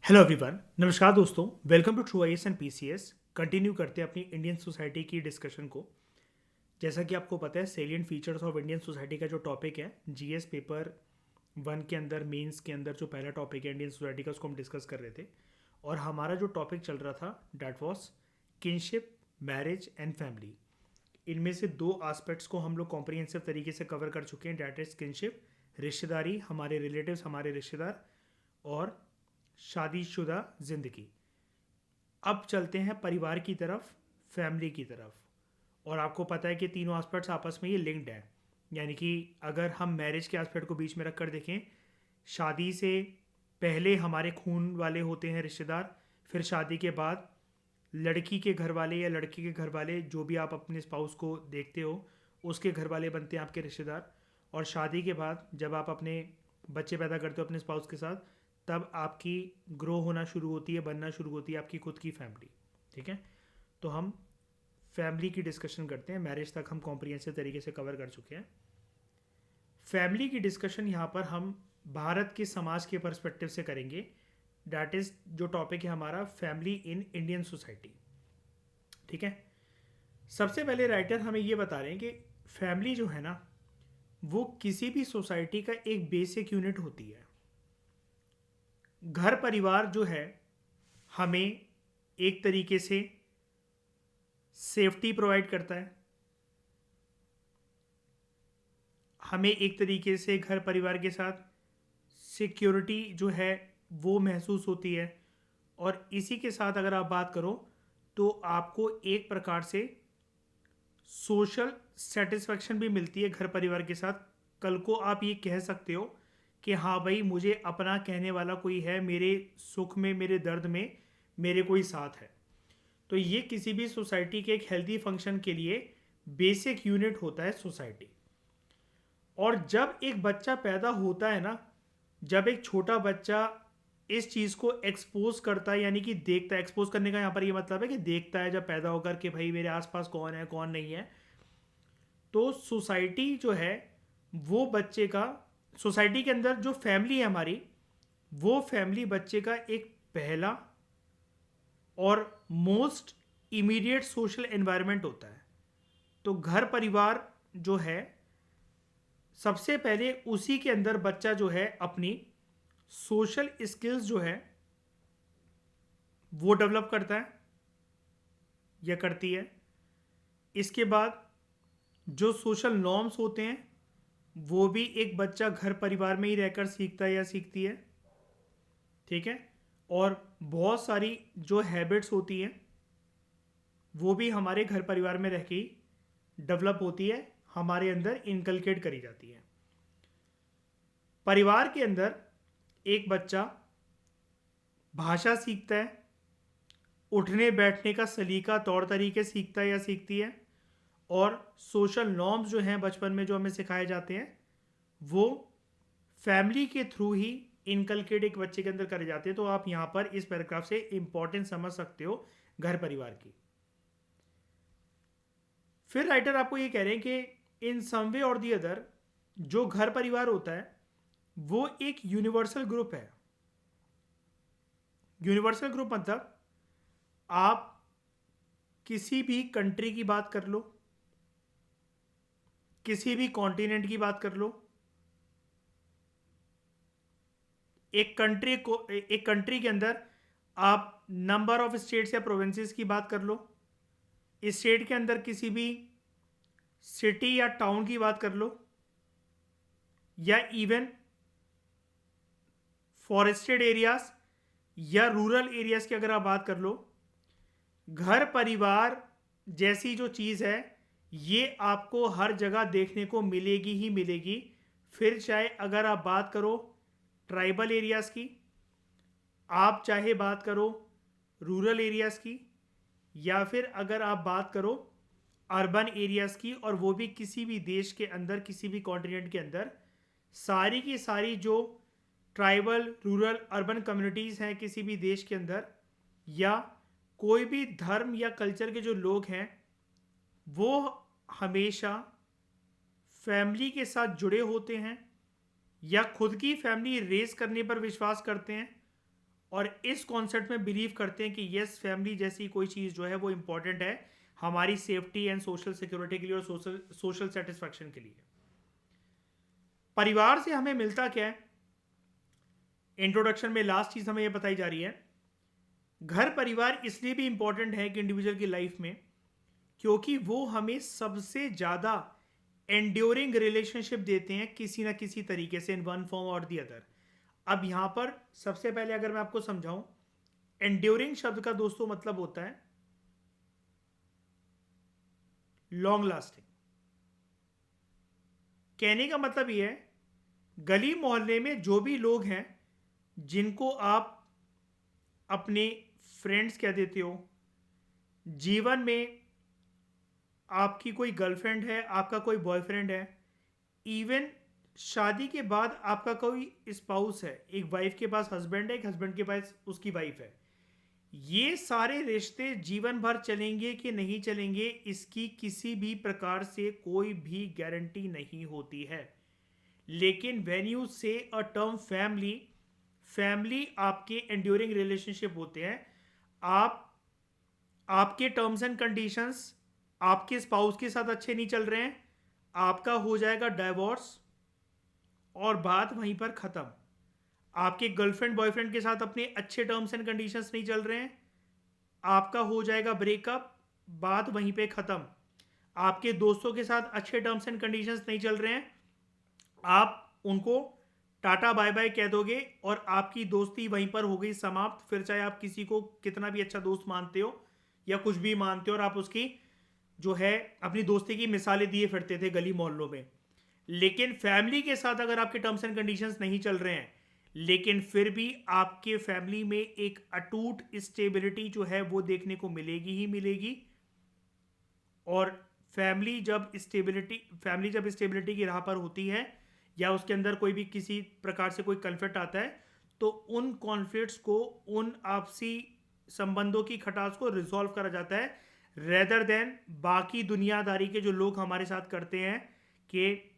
Hello everyone, नमस्कार दोस्तों। Welcome to True IAS and PCS. Continue करते हैं अपनी इंडियन सोसाइटी की डिस्कशन को। जैसा कि आपको पता है, salient features of Indian society का जो टॉपिक है जीएस पेपर 1 के अंदर, मेंस के अंदर जो पहला टॉपिक है इंडियन सोसाइटी का, उसको हम डिस्कस कर रहे थे। और हमारा जो टॉपिक चल रहा था that was kinship, marriage and family. इनमें से दो आस्पेक्ट्स को हम लोग कॉम्प्रिहेंसिव तरीके से कवर कर चुके हैं, डैट इज किनशिप, रिश्तेदारी, हमारे रिलेटिव्स, हमारे रिश्तेदार, और शादीशुदा जिंदगी। अब चलते हैं परिवार की तरफ, फैमिली की तरफ। और आपको पता है कि तीनों एस्पेक्ट्स आपस में ये लिंक्ड हैं। यानी कि अगर हम मैरिज के एस्पेक्ट को बीच में रख कर देखें, शादी से पहले हमारे खून वाले होते हैं रिश्तेदार, फिर शादी के बाद लड़की के घर वाले या लड़की के घर वाले, जो भी आप अपने स्पाउस को देखते हो, उसके घर वाले बनते हैं आपके रिश्तेदार। और शादी के बाद जब आप अपने बच्चे पैदा करते हो अपने स्पाउस के साथ, तब आपकी ग्रो होना शुरू होती है, बनना शुरू होती है आपकी खुद की फैमिली। ठीक है, तो हम फैमिली की डिस्कशन करते हैं। मैरिज तक हम कॉम्प्रिहेंसिव तरीके से कवर कर चुके हैं। फैमिली की डिस्कशन यहाँ पर हम भारत के समाज के पर्सपेक्टिव से करेंगे। डैट इज जो टॉपिक है हमारा, फैमिली इन इंडियन सोसाइटी। ठीक है, सबसे पहले राइटर हमें ये बता रहे हैं कि फैमिली जो है ना, वो किसी भी सोसाइटी का एक बेसिक यूनिट होती है। घर परिवार जो है हमें एक तरीके से सेफ्टी प्रोवाइड करता है, हमें एक तरीके से घर परिवार के साथ सिक्योरिटी जो है वो महसूस होती है। और इसी के साथ अगर आप बात करो तो आपको एक प्रकार से सोशल सेटिस्फेक्शन भी मिलती है घर परिवार के साथ। कल को आप ये कह सकते हो कि हाँ भाई, मुझे अपना कहने वाला कोई है, मेरे सुख में, मेरे दर्द में मेरे कोई साथ है। तो ये किसी भी सोसाइटी के एक हेल्दी फंक्शन के लिए बेसिक यूनिट होता है सोसाइटी। और जब एक बच्चा पैदा होता है ना, जब एक छोटा बच्चा इस चीज़ को एक्सपोज करता है, यानी कि देखता है, एक्सपोज करने का यहाँ पर ये मतलब है कि देखता है जब पैदा होकर कि भाई मेरे आसपास कौन है कौन नहीं है, तो सोसाइटी जो है वो बच्चे का, सोसाइटी के अंदर जो फैमिली है हमारी, वो फैमिली बच्चे का एक पहला और मोस्ट इमीडिएट सोशल एनवायरनमेंट होता है। तो घर परिवार जो है, सबसे पहले उसी के अंदर बच्चा जो है अपनी सोशल स्किल्स जो है वो डेवलप करता है या करती है। इसके बाद जो सोशल नॉर्म्स होते हैं वो भी एक बच्चा घर परिवार में ही रहकर सीखता है या सीखती है। ठीक है, और बहुत सारी जो हैबिट्स होती हैं वो भी हमारे घर परिवार में रह के ही डेवलप होती है, हमारे अंदर इनकलकेट करी जाती है। परिवार के अंदर एक बच्चा भाषा सीखता है, उठने बैठने का सलीका तौर तरीके सीखता है या सीखती है, और सोशल नॉर्म्स जो हैं बचपन में जो हमें सिखाए जाते हैं वो फैमिली के थ्रू ही इनकलकेट एक बच्चे के अंदर करे जाते हैं। तो आप यहाँ पर इस पैराग्राफ से इंपॉर्टेंस समझ सकते हो घर परिवार की। फिर राइटर आपको ये कह रहे हैं कि इन सम वे और दी अदर जो घर परिवार होता है वो एक यूनिवर्सल ग्रुप है। यूनिवर्सल ग्रुप मतलब आप किसी भी कंट्री की बात कर लो, किसी भी कॉन्टिनेंट की बात कर लो, एक कंट्री के अंदर आप नंबर ऑफ स्टेट्स या प्रोविंसेस की बात कर लो, स्टेट के अंदर किसी भी सिटी या टाउन की बात कर लो, या इवन फॉरेस्टेड एरियाज या रूरल एरियाज की अगर आप बात कर लो, घर परिवार जैसी जो चीज़ है ये आपको हर जगह देखने को मिलेगी ही मिलेगी। फिर चाहे अगर आप बात करो ट्राइबल एरियाज़ की, आप चाहे बात करो रूरल एरियाज़ की, या फिर अगर आप बात करो अर्बन एरियाज़ की, और वो भी किसी भी देश के अंदर, किसी भी कॉन्टिनेंट के अंदर, सारी की सारी जो ट्राइबल, रूरल, अर्बन कम्युनिटीज़ हैं किसी भी देश के अंदर, या कोई भी धर्म या कल्चर के जो लोग हैं, वो हमेशा फैमिली के साथ जुड़े होते हैं या खुद की फैमिली रेज करने पर विश्वास करते हैं, और इस कॉन्सेप्ट में बिलीव करते हैं कि यस, फैमिली जैसी कोई चीज़ जो है वो इम्पॉर्टेंट है हमारी सेफ्टी एंड सोशल सिक्योरिटी के लिए और सोशल सेटिस्फैक्शन के लिए। परिवार से हमें मिलता क्या है? इंट्रोडक्शन में लास्ट चीज़ हमें ये बताई जा रही है, घर परिवार इसलिए भी इंपॉर्टेंट है कि इंडिविजुअल की लाइफ में, क्योंकि वो हमें सबसे ज़्यादा एंड्योरिंग रिलेशनशिप देते हैं किसी ना किसी तरीके से, इन वन फॉर्म और दी अदर। अब यहां पर सबसे पहले अगर मैं आपको समझाऊं, एंड्योरिंग शब्द का दोस्तों मतलब होता है लॉन्ग लास्टिंग। कहने का मतलब यह है, गली मोहल्ले में जो भी लोग हैं जिनको आप अपने फ्रेंड्स कह देते हो, जीवन में आपकी कोई गर्लफ्रेंड है, आपका कोई बॉयफ्रेंड है, इवन शादी के बाद आपका कोई स्पाउस है, एक वाइफ के पास हस्बैंड है, एक हस्बैंड के पास उसकी वाइफ है, ये सारे रिश्ते जीवन भर चलेंगे कि नहीं चलेंगे इसकी किसी भी प्रकार से कोई भी गारंटी नहीं होती है। लेकिन व्हेन यू से अ टर्म फैमिली, फैमिली आपके एंड्योरिंग रिलेशनशिप होते हैं। आपके टर्म्स एंड कंडीशंस आपके स्पाउस के साथ अच्छे नहीं चल रहे हैं, आपका हो जाएगा डाइवोर्स और बात वहीं पर खत्म। आपके गर्लफ्रेंड बॉयफ्रेंड के साथ अपने अच्छे टर्म्स एंड कंडीशंस नहीं चल रहे हैं, आपका हो जाएगा ब्रेकअप, बात वहीं पे खत्म। आपके दोस्तों के साथ अच्छे टर्म्स एंड कंडीशंस नहीं चल रहे हैं, आप उनको टाटा बाय बाय कह दोगे और आपकी दोस्ती वहीं पर हो गई समाप्त। फिर चाहे आप किसी को कितना भी अच्छा दोस्त मानते हो या कुछ भी मानते हो, और आप उसकी जो है अपनी दोस्ती की मिसालें दिए फिरते थे गली मोहल्लों में। लेकिन फैमिली के साथ अगर आपके टर्म्स एंड कंडीशंस नहीं चल रहे हैं, लेकिन फिर भी आपके फैमिली में एक अटूट स्टेबिलिटी जो है वो देखने को मिलेगी ही मिलेगी। और फैमिली जब स्टेबिलिटी की राह पर होती है या उसके अंदर कोई भी किसी प्रकार से कोई कॉन्फ्लिक्ट आता है, तो उन कॉन्फ्लिक्ट्स को, उन आपसी संबंधों की खटास को रिजॉल्व करा जाता है, रेदर देन बाकी दुनियादारी के जो लोग हमारे साथ करते हैं कि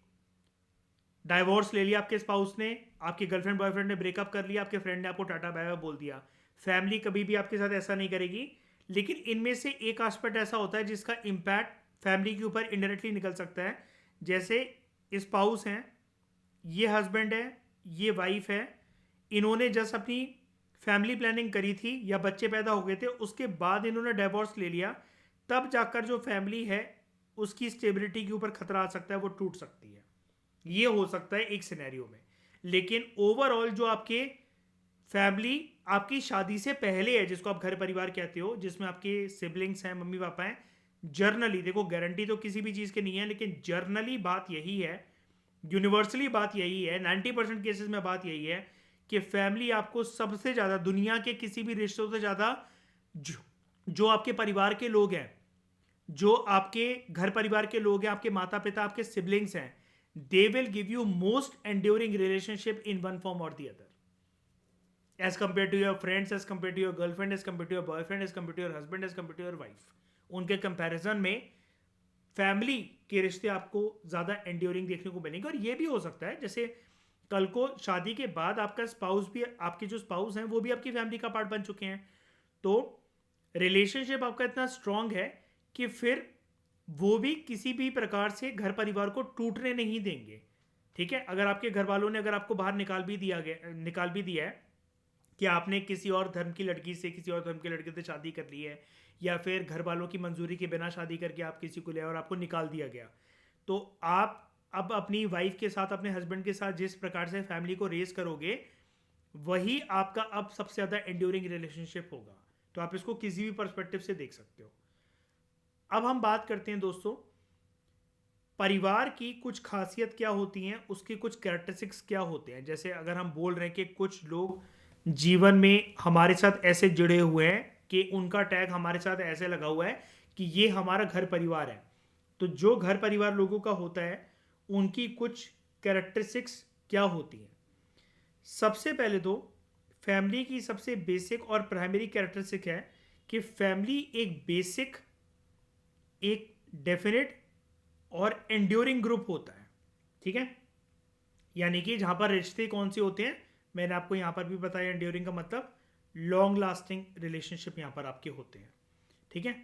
डाइवोर्स ले लिया आपके स्पाउस ने, आपके गर्लफ्रेंड बॉयफ्रेंड ने ब्रेकअप कर लिया, आपके फ्रेंड ने आपको टाटा बाय बाय बोल दिया। फैमिली कभी भी आपके साथ ऐसा नहीं करेगी। लेकिन इनमें से एक एस्पेक्ट ऐसा होता है जिसका इम्पैक्ट फैमिली के ऊपर इनडायरेक्टली निकल सकता है। जैसे स्पाउस हैं, ये हस्बैंड है, ये वाइफ है, इन्होंने जस्ट अपनी फैमिली प्लानिंग करी थी या बच्चे पैदा हो गए थे, उसके बाद इन्होंने डाइवोर्स ले लिया, तब जाकर जो फैमिली है उसकी स्टेबिलिटी के ऊपर खतरा आ सकता है, वो टूट सकती है। ये हो सकता है एक सिनेरियो में। लेकिन ओवरऑल जो आपके फैमिली आपकी शादी से पहले है, जिसको आप घर परिवार कहते हो, जिसमें आपके सिबलिंग्स हैं, मम्मी पापा हैं, जर्नली देखो, गारंटी तो किसी भी चीज़ की नहीं है, लेकिन जर्नली बात यही है, यूनिवर्सली बात यही है, 90% केसेस में बात यही है कि फैमिली आपको सबसे ज़्यादा, दुनिया के किसी भी रिश्तों से ज़्यादा, जो आपके परिवार के लोग हैं, जो आपके घर परिवार के लोग हैं, आपके माता पिता, आपके सिबलिंग्स हैं, they will give you most enduring relationship in one form or the other, as compared to your friends, as compared to your girlfriend, as compared to your boyfriend, as compared to your husband, as compared to your wife. उनके comparison में family के रिश्ते आपको ज़्यादा enduring देखने को मिलेंगे। और ये भी हो सकता है जैसे कल को शादी के बाद आपका स्पाउस भी, आपके जो स्पाउस हैं वो भी आपकी फैमिली का पार्ट बन चुके हैं, तो रिलेशनशिप आपका इतना स्ट्रांग है कि फिर वो भी किसी भी प्रकार से घर परिवार को टूटने नहीं देंगे। ठीक है, अगर आपके घर वालों ने अगर आपको बाहर निकाल भी दिया है कि आपने किसी और धर्म की लड़की से, किसी और धर्म के लड़के से शादी कर ली है, या फिर घर वालों की मंजूरी के बिना शादी करके आप किसी को ले और आपको निकाल दिया गया, तो आप अब अपनी वाइफ के साथ, अपने हस्बैंड के साथ जिस प्रकार से फैमिली को रेस करोगे, वही आपका अब सबसे ज़्यादा एंड्योरिंग रिलेशनशिप होगा। तो आप इसको किसी भी पर्सपेक्टिव से देख सकते हो। अब हम बात करते हैं दोस्तों, परिवार की कुछ खासियत क्या होती हैं, उसके कुछ कैरेक्टरिस्टिक्स क्या होते हैं। जैसे अगर हम बोल रहे हैं कि कुछ लोग जीवन में हमारे साथ ऐसे जुड़े हुए हैं कि उनका टैग हमारे साथ ऐसे लगा हुआ है कि ये हमारा घर परिवार है, तो जो घर परिवार लोगों का होता है उनकी कुछ कैरेक्टरिस्टिक्स क्या होती हैं। सबसे पहले तो फैमिली की सबसे बेसिक और प्राइमरी कैरेक्टरिस्टिक है कि फैमिली एक बेसिक, एक डेफिनेट और एंड्योरिंग ग्रुप होता है। ठीक है, यानी कि जहां पर रिश्ते कौन से होते हैं, मैंने आपको यहां पर भी बताया एंड्योरिंग का मतलब, लॉन्ग लास्टिंग रिलेशनशिप यहाँ पर आपके होते हैं। ठीक है,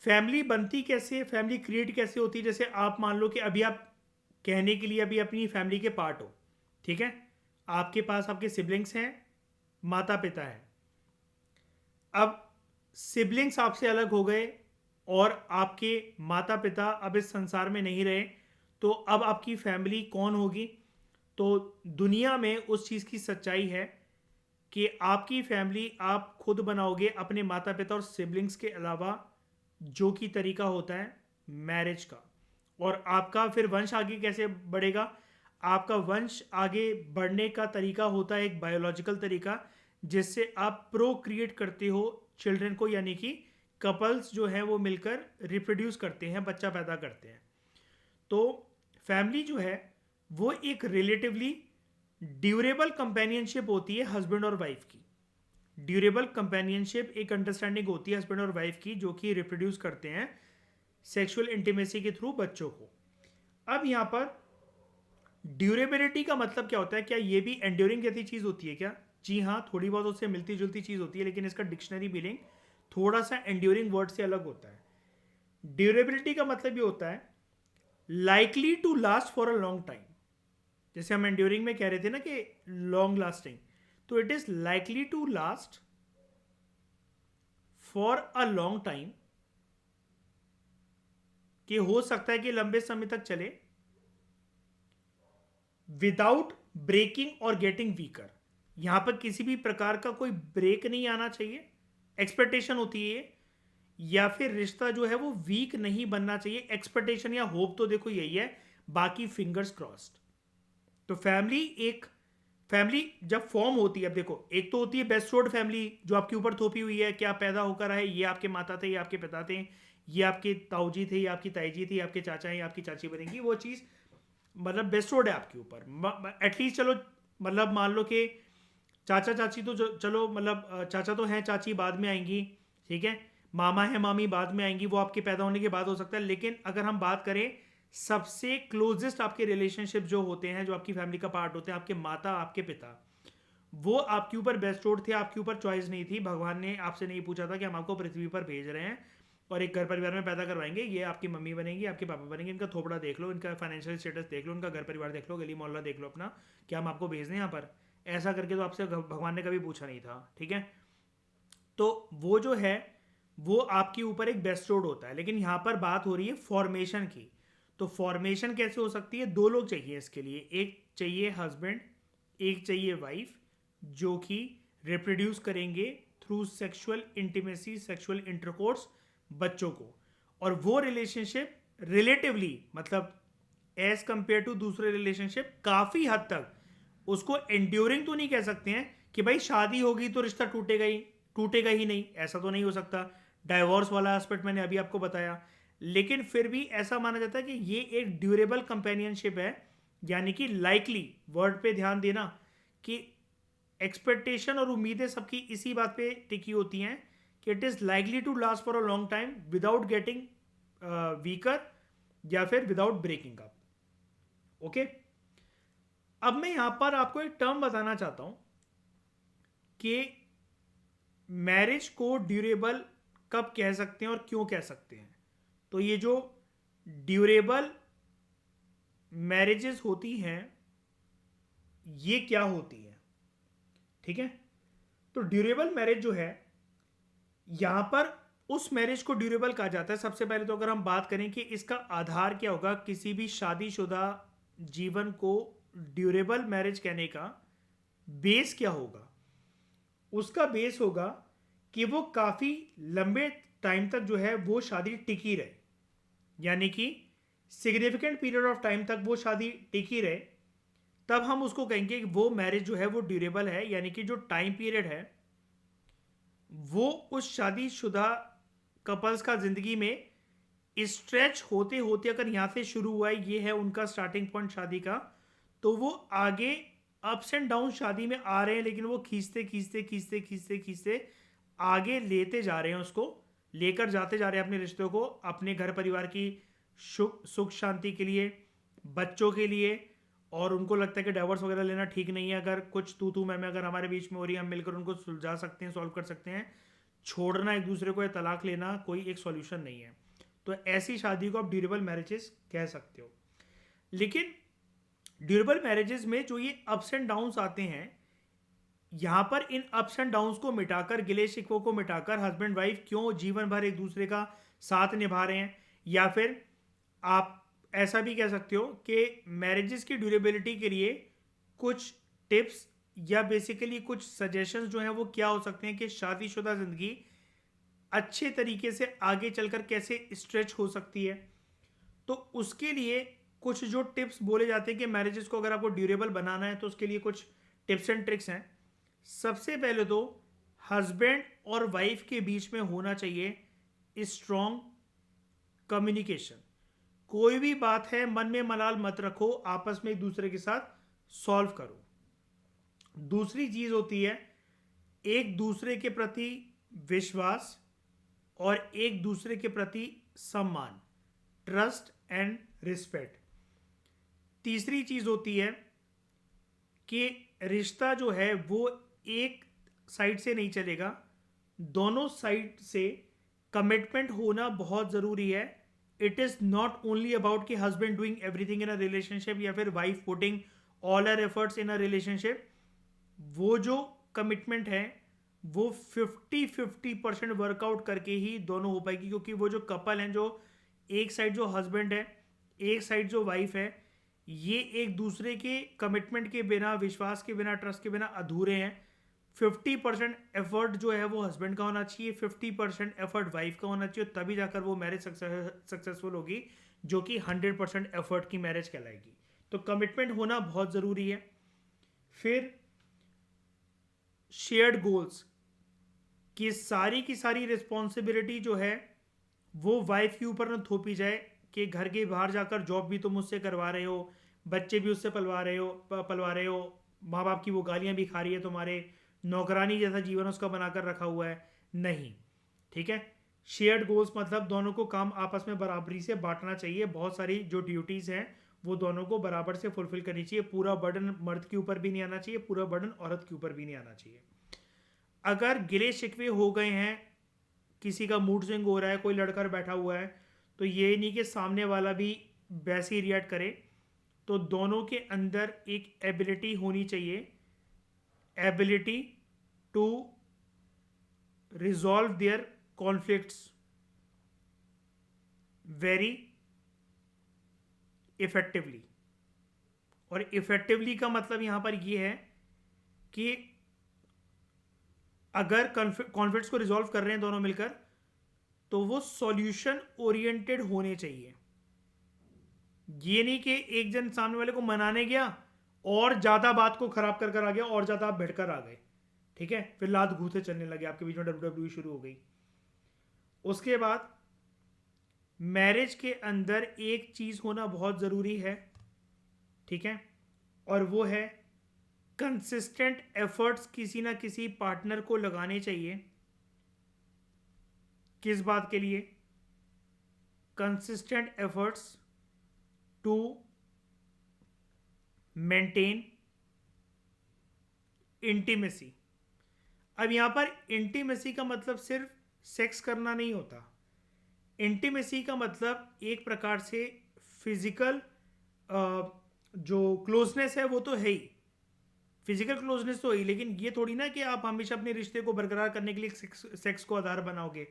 फैमिली बनती कैसे है, फैमिली क्रिएट कैसे होती है? जैसे आप मान लो कि अभी आप कहने के लिए अभी अपनी फैमिली के पार्ट हो, ठीक है, आपके पास आपके सिबलिंग्स हैं, माता पिता है। अब सिबलिंग्स आपसे अलग हो गए और आपके माता पिता अब इस संसार में नहीं रहे, तो अब आपकी फैमिली कौन होगी? तो दुनिया में उस चीज़ की सच्चाई है कि आपकी फैमिली आप खुद बनाओगे अपने माता पिता और सिबलिंग्स के अलावा, जो कि तरीका होता है मैरिज का। और आपका फिर वंश आगे कैसे बढ़ेगा? आपका वंश आगे बढ़ने का तरीका होता है एक बायोलॉजिकल तरीका, जिससे आप प्रोक्रिएट करते हो चिल्ड्रन को, यानी कि कपल्स जो हैं वो मिलकर रिप्रोड्यूस करते हैं, बच्चा पैदा करते हैं। तो फैमिली जो है वो एक रिलेटिवली ड्यूरेबल कंपेनियनशिप होती है हस्बैंड और वाइफ की। ड्यूरेबल कंपेनियनशिप एक अंडरस्टैंडिंग होती है हस्बैंड और वाइफ की, जो कि रिप्रोड्यूस करते हैं सेक्सुअल इंटीमेसी के थ्रू बच्चों को। अब यहाँ पर ड्यूरेबिलिटी का मतलब क्या होता है? क्या ये भी एंड्योरिंग जैसी चीज़ होती है क्या? जी हाँ, थोड़ी बहुत उससे मिलती जुलती चीज़ होती है, लेकिन इसका डिक्शनरी मीनिंग थोड़ा सा एंड्योरिंग वर्ड से अलग होता है। ड्यूरेबिलिटी का मतलब ये होता है likely to last for a long time. जैसे हम एंड्योरिंग में कह रहे थे ना कि लॉन्ग लास्टिंग, तो it is likely to last for a long time, कि हो सकता है कि लंबे समय तक चले, विदाउट ब्रेकिंग और गेटिंग वीकर। यहां पर किसी भी प्रकार का कोई ब्रेक नहीं आना चाहिए, एक्सपेक्टेशन होती है, या फिर रिश्ता जो है वो वीक नहीं बनना चाहिए। एक्सपेक्टेशन या होप तो देखो यही है, बाकी फिंगर्स क्रॉस्ड। तो फैमिली जब फॉर्म होती है, अब देखो, एक तो होती है बेस्टोर्ड फैमिली जो आपके ऊपर थोपी हुई है कि आप पैदा होकर आए, ये आपके माता थे, ये आपके पिता थे, ये आपके ताऊजी थे, ये आपकी ताईजी थी, आपके चाचा हैं, ये आपकी चाची बनेंगी, वो चीज़ मतलब बेस्टोर्ड है आपके ऊपर। एटलीस्ट चलो, मतलब मान लो कि चाचा चाची तो चलो, मतलब चाचा तो हैं, चाची बाद में आएंगी, ठीक है, मामा है, मामी बाद में आएंगी, वो आपके पैदा होने के बाद हो सकता है। लेकिन अगर हम बात करें सबसे क्लोजेस्ट आपके रिलेशनशिप जो होते हैं, जो आपकी फैमिली का पार्ट होते हैं, आपके माता, आपके पिता, वो आपके ऊपर बेस्टोर्ड थे, आपके ऊपर चॉइस नहीं थी। भगवान ने आपसे नहीं पूछा था कि हम आपको पृथ्वी पर भेज रहे हैं और एक घर परिवार में पैदा करवाएंगे, ये आपकी मम्मी बनेंगी, आपके पापा बनेंगे, इनका थोपड़ा देख लो, इनका फाइनेंशियल स्टेटस देख लो, इनका घर परिवार देख लो, गली मोहल्ला देख लो अपना, क्या हम आपको भेज दें यहाँ पर? ऐसा करके तो आपसे भगवान ने कभी पूछा नहीं था, ठीक है। तो वो जो है वो आपके ऊपर एक बेस्टोर्ड होता है। लेकिन यहाँ पर बात हो रही है फॉर्मेशन की। तो फॉर्मेशन कैसे हो सकती है? दो लोग चाहिए इसके लिए, एक चाहिए हस्बैंड, एक चाहिए वाइफ, जो कि रिप्रोड्यूस करेंगे through sexual intimacy, sexual intercourse बच्चों को। और वो रिलेशनशिप रिलेटिवली, मतलब एज कंपेयर टू दूसरे रिलेशनशिप, काफ़ी हद तक उसको एंड्योरिंग तो नहीं कह सकते हैं कि भाई शादी होगी तो रिश्ता टूटेगा ही नहीं, ऐसा तो नहीं हो सकता। डाइवोर्स वाला एस्पेक्ट मैंने अभी आपको बताया। लेकिन फिर भी ऐसा माना जाता है कि ये एक ड्यूरेबल कंपेनियनशिप है, यानी कि लाइकली वर्ड पे ध्यान देना कि एक्सपेक्टेशन और उम्मीदें सबकी इसी बात पे टिकी होती हैं कि it is likely to last for a long time without getting weaker या फिर विदाउट ब्रेकिंग अप। ओके, अब मैं यहां पर आपको एक टर्म बताना चाहता हूं कि मैरिज को ड्यूरेबल कब कह सकते हैं और क्यों कह सकते हैं। तो ये जो ड्यूरेबल मैरिजेस होती हैं ये क्या होती है, ठीक है। तो ड्यूरेबल मैरिज जो है, यहां पर उस मैरिज को ड्यूरेबल कहा जाता है। सबसे पहले तो अगर हम बात करें कि इसका आधार क्या होगा, किसी भी शादीशुदा जीवन को ड्यूरेबल मैरिज कहने का बेस क्या होगा? उसका बेस होगा कि वो काफ़ी लंबे टाइम तक जो है वो शादी टिकी रहे, यानी कि सिग्निफिकेंट पीरियड ऑफ टाइम तक वो शादी टिकी रहे, तब हम उसको कहेंगे कि वो मैरिज जो है वो ड्यूरेबल है। यानी कि जो टाइम पीरियड है वो उस शादीशुदा कपल्स का ज़िंदगी में स्ट्रेच होते होते, अगर यहाँ से शुरू हुआ है, ये है उनका स्टार्टिंग पॉइंट शादी का, तो वो आगे अप्स एंड डाउन शादी में आ रहे हैं, लेकिन वो खींचते खींचते खींचते खींचते खींचते आगे लेते जा रहे हैं, उसको लेकर जाते जा रहे हैं अपने रिश्तों को, अपने घर परिवार की सुख शांति के लिए, बच्चों के लिए, और उनको लगता है कि डाइवोर्स वगैरह लेना ठीक नहीं है, अगर कुछ तू मैं अगर हमारे बीच में हो रही है हम मिलकर उनको सुलझा सकते हैं, सॉल्व कर सकते हैं। छोड़ना एक दूसरे को या तलाक लेना कोई एक सॉल्यूशन नहीं है। तो ऐसी शादी को आप ड्यूरेबल मैरिजेस कह सकते हो। लेकिन ड्यूरेबल मैरिजेस में जो ये अप्स एंड डाउन्स आते हैं, यहाँ पर इन अप्स एंड डाउन्स को मिटाकर, गिले शिकवों को मिटाकर हस्बैंड वाइफ क्यों जीवन भर एक दूसरे का साथ निभा रहे हैं, या फिर आप ऐसा भी कह सकते हो कि मैरिजेस की ड्यूरेबिलिटी के लिए कुछ टिप्स या बेसिकली कुछ सजेशंस जो हैं वो क्या हो सकते हैं कि शादीशुदा ज़िंदगी अच्छे तरीके से आगे चलकर कैसे स्ट्रेच हो सकती है। तो उसके लिए कुछ जो टिप्स बोले जाते हैं कि मैरिजेस को अगर आपको ड्यूरेबल बनाना है तो उसके लिए कुछ टिप्स एंड ट्रिक्स हैं। सबसे पहले तो हस्बैंड और वाइफ के बीच में होना चाहिए स्ट्रॉन्ग कम्युनिकेशन। कोई भी बात है मन में मलाल मत रखो, आपस में एक दूसरे के साथ सॉल्व करो। दूसरी चीज होती है एक दूसरे के प्रति विश्वास और एक दूसरे के प्रति सम्मान, ट्रस्ट एंड रिस्पेक्ट। तीसरी चीज होती है कि रिश्ता जो है वो एक साइड से नहीं चलेगा, दोनों साइड से कमिटमेंट होना बहुत ज़रूरी है। It is not only about कि husband doing everything in a relationship या फिर wife putting all her efforts in a relationship. वो जो कमिटमेंट है वो 50-50% वर्कआउट करके ही दोनों हो पाएगी, क्योंकि वो जो कपल हैं, जो एक साइड जो हस्बैंड है, एक साइड जो वाइफ है, ये एक दूसरे के कमिटमेंट के बिना, विश्वास के बिना, ट्रस्ट के बिना अधूरे हैं। 50% एफर्ट जो है वो हस्बैंड का होना चाहिए, 50% एफर्ट वाइफ का होना चाहिए, तभी जाकर वो मैरिज सक्सेसफुल होगी, जो कि 100% एफर्ट की मैरिज कहलाएगी। तो कमिटमेंट होना बहुत ज़रूरी है। फिर शेयर्ड गोल्स की सारी रिस्पॉन्सिबिलिटी जो है वो वाइफ के ऊपर न थोपी जाए कि घर के बाहर जाकर जॉब भी तुम मुझसे करवा रहे हो, बच्चे भी उससे पलवा रहे हो, माँ बाप की वो गालियाँ भी खा रही है, तुम्हारे नौकरानी जैसा जीवन उसका बनाकर रखा हुआ है। नहीं, ठीक है। शेयर्ड गोल्स मतलब दोनों को काम आपस में बराबरी से बांटना चाहिए। बहुत सारी जो ड्यूटीज़ हैं वो दोनों को बराबर से फुलफिल करनी चाहिए। पूरा बर्डन मर्द के ऊपर भी नहीं आना चाहिए, पूरा बर्डन औरत के ऊपर भी नहीं आना चाहिए। अगर गिले शिकवे हो गए हैं, किसी का मूड स्विंग हो रहा है, कोई लड़कर बैठा हुआ है, तो ये नहीं कि सामने वाला भी वैसे ही रिएक्ट करे। तो दोनों के अंदर एक एबिलिटी होनी चाहिए, ability to resolve their conflicts very effectively. और इफेक्टिवली का मतलब यहां पर यह है कि अगर कॉन्फ्लिक्ट्स को रिजॉल्व कर रहे हैं दोनों मिलकर, तो वो सॉल्यूशन ओरिएंटेड होने चाहिए। ये नहीं कि एक जन सामने वाले को मनाने गया और ज्यादा बात को खराब कर आ गया और ज्यादा आप भिड़कर आ गए, ठीक है, फिर लात घूंसे चलने लगे, आपके बीच में WWE शुरू हो गई। उसके बाद मैरिज के अंदर एक चीज होना बहुत जरूरी है, ठीक है, और वो है कंसिस्टेंट एफर्ट्स किसी ना किसी पार्टनर को लगाने चाहिए। किस बात के लिए? Consistent efforts to maintain intimacy. अब यहां पर इंटीमेसी का मतलब सिर्फ सेक्स करना नहीं होता। इंटीमेसी का मतलब एक प्रकार से फिजिकल जो क्लोजनेस है वो तो है ही, फिजिकल क्लोजनेस तो है ही, लेकिन ये थोड़ी ना कि आप हमेशा अपने रिश्ते को बरकरार करने के लिए सेक्स को आधार बनाओगे।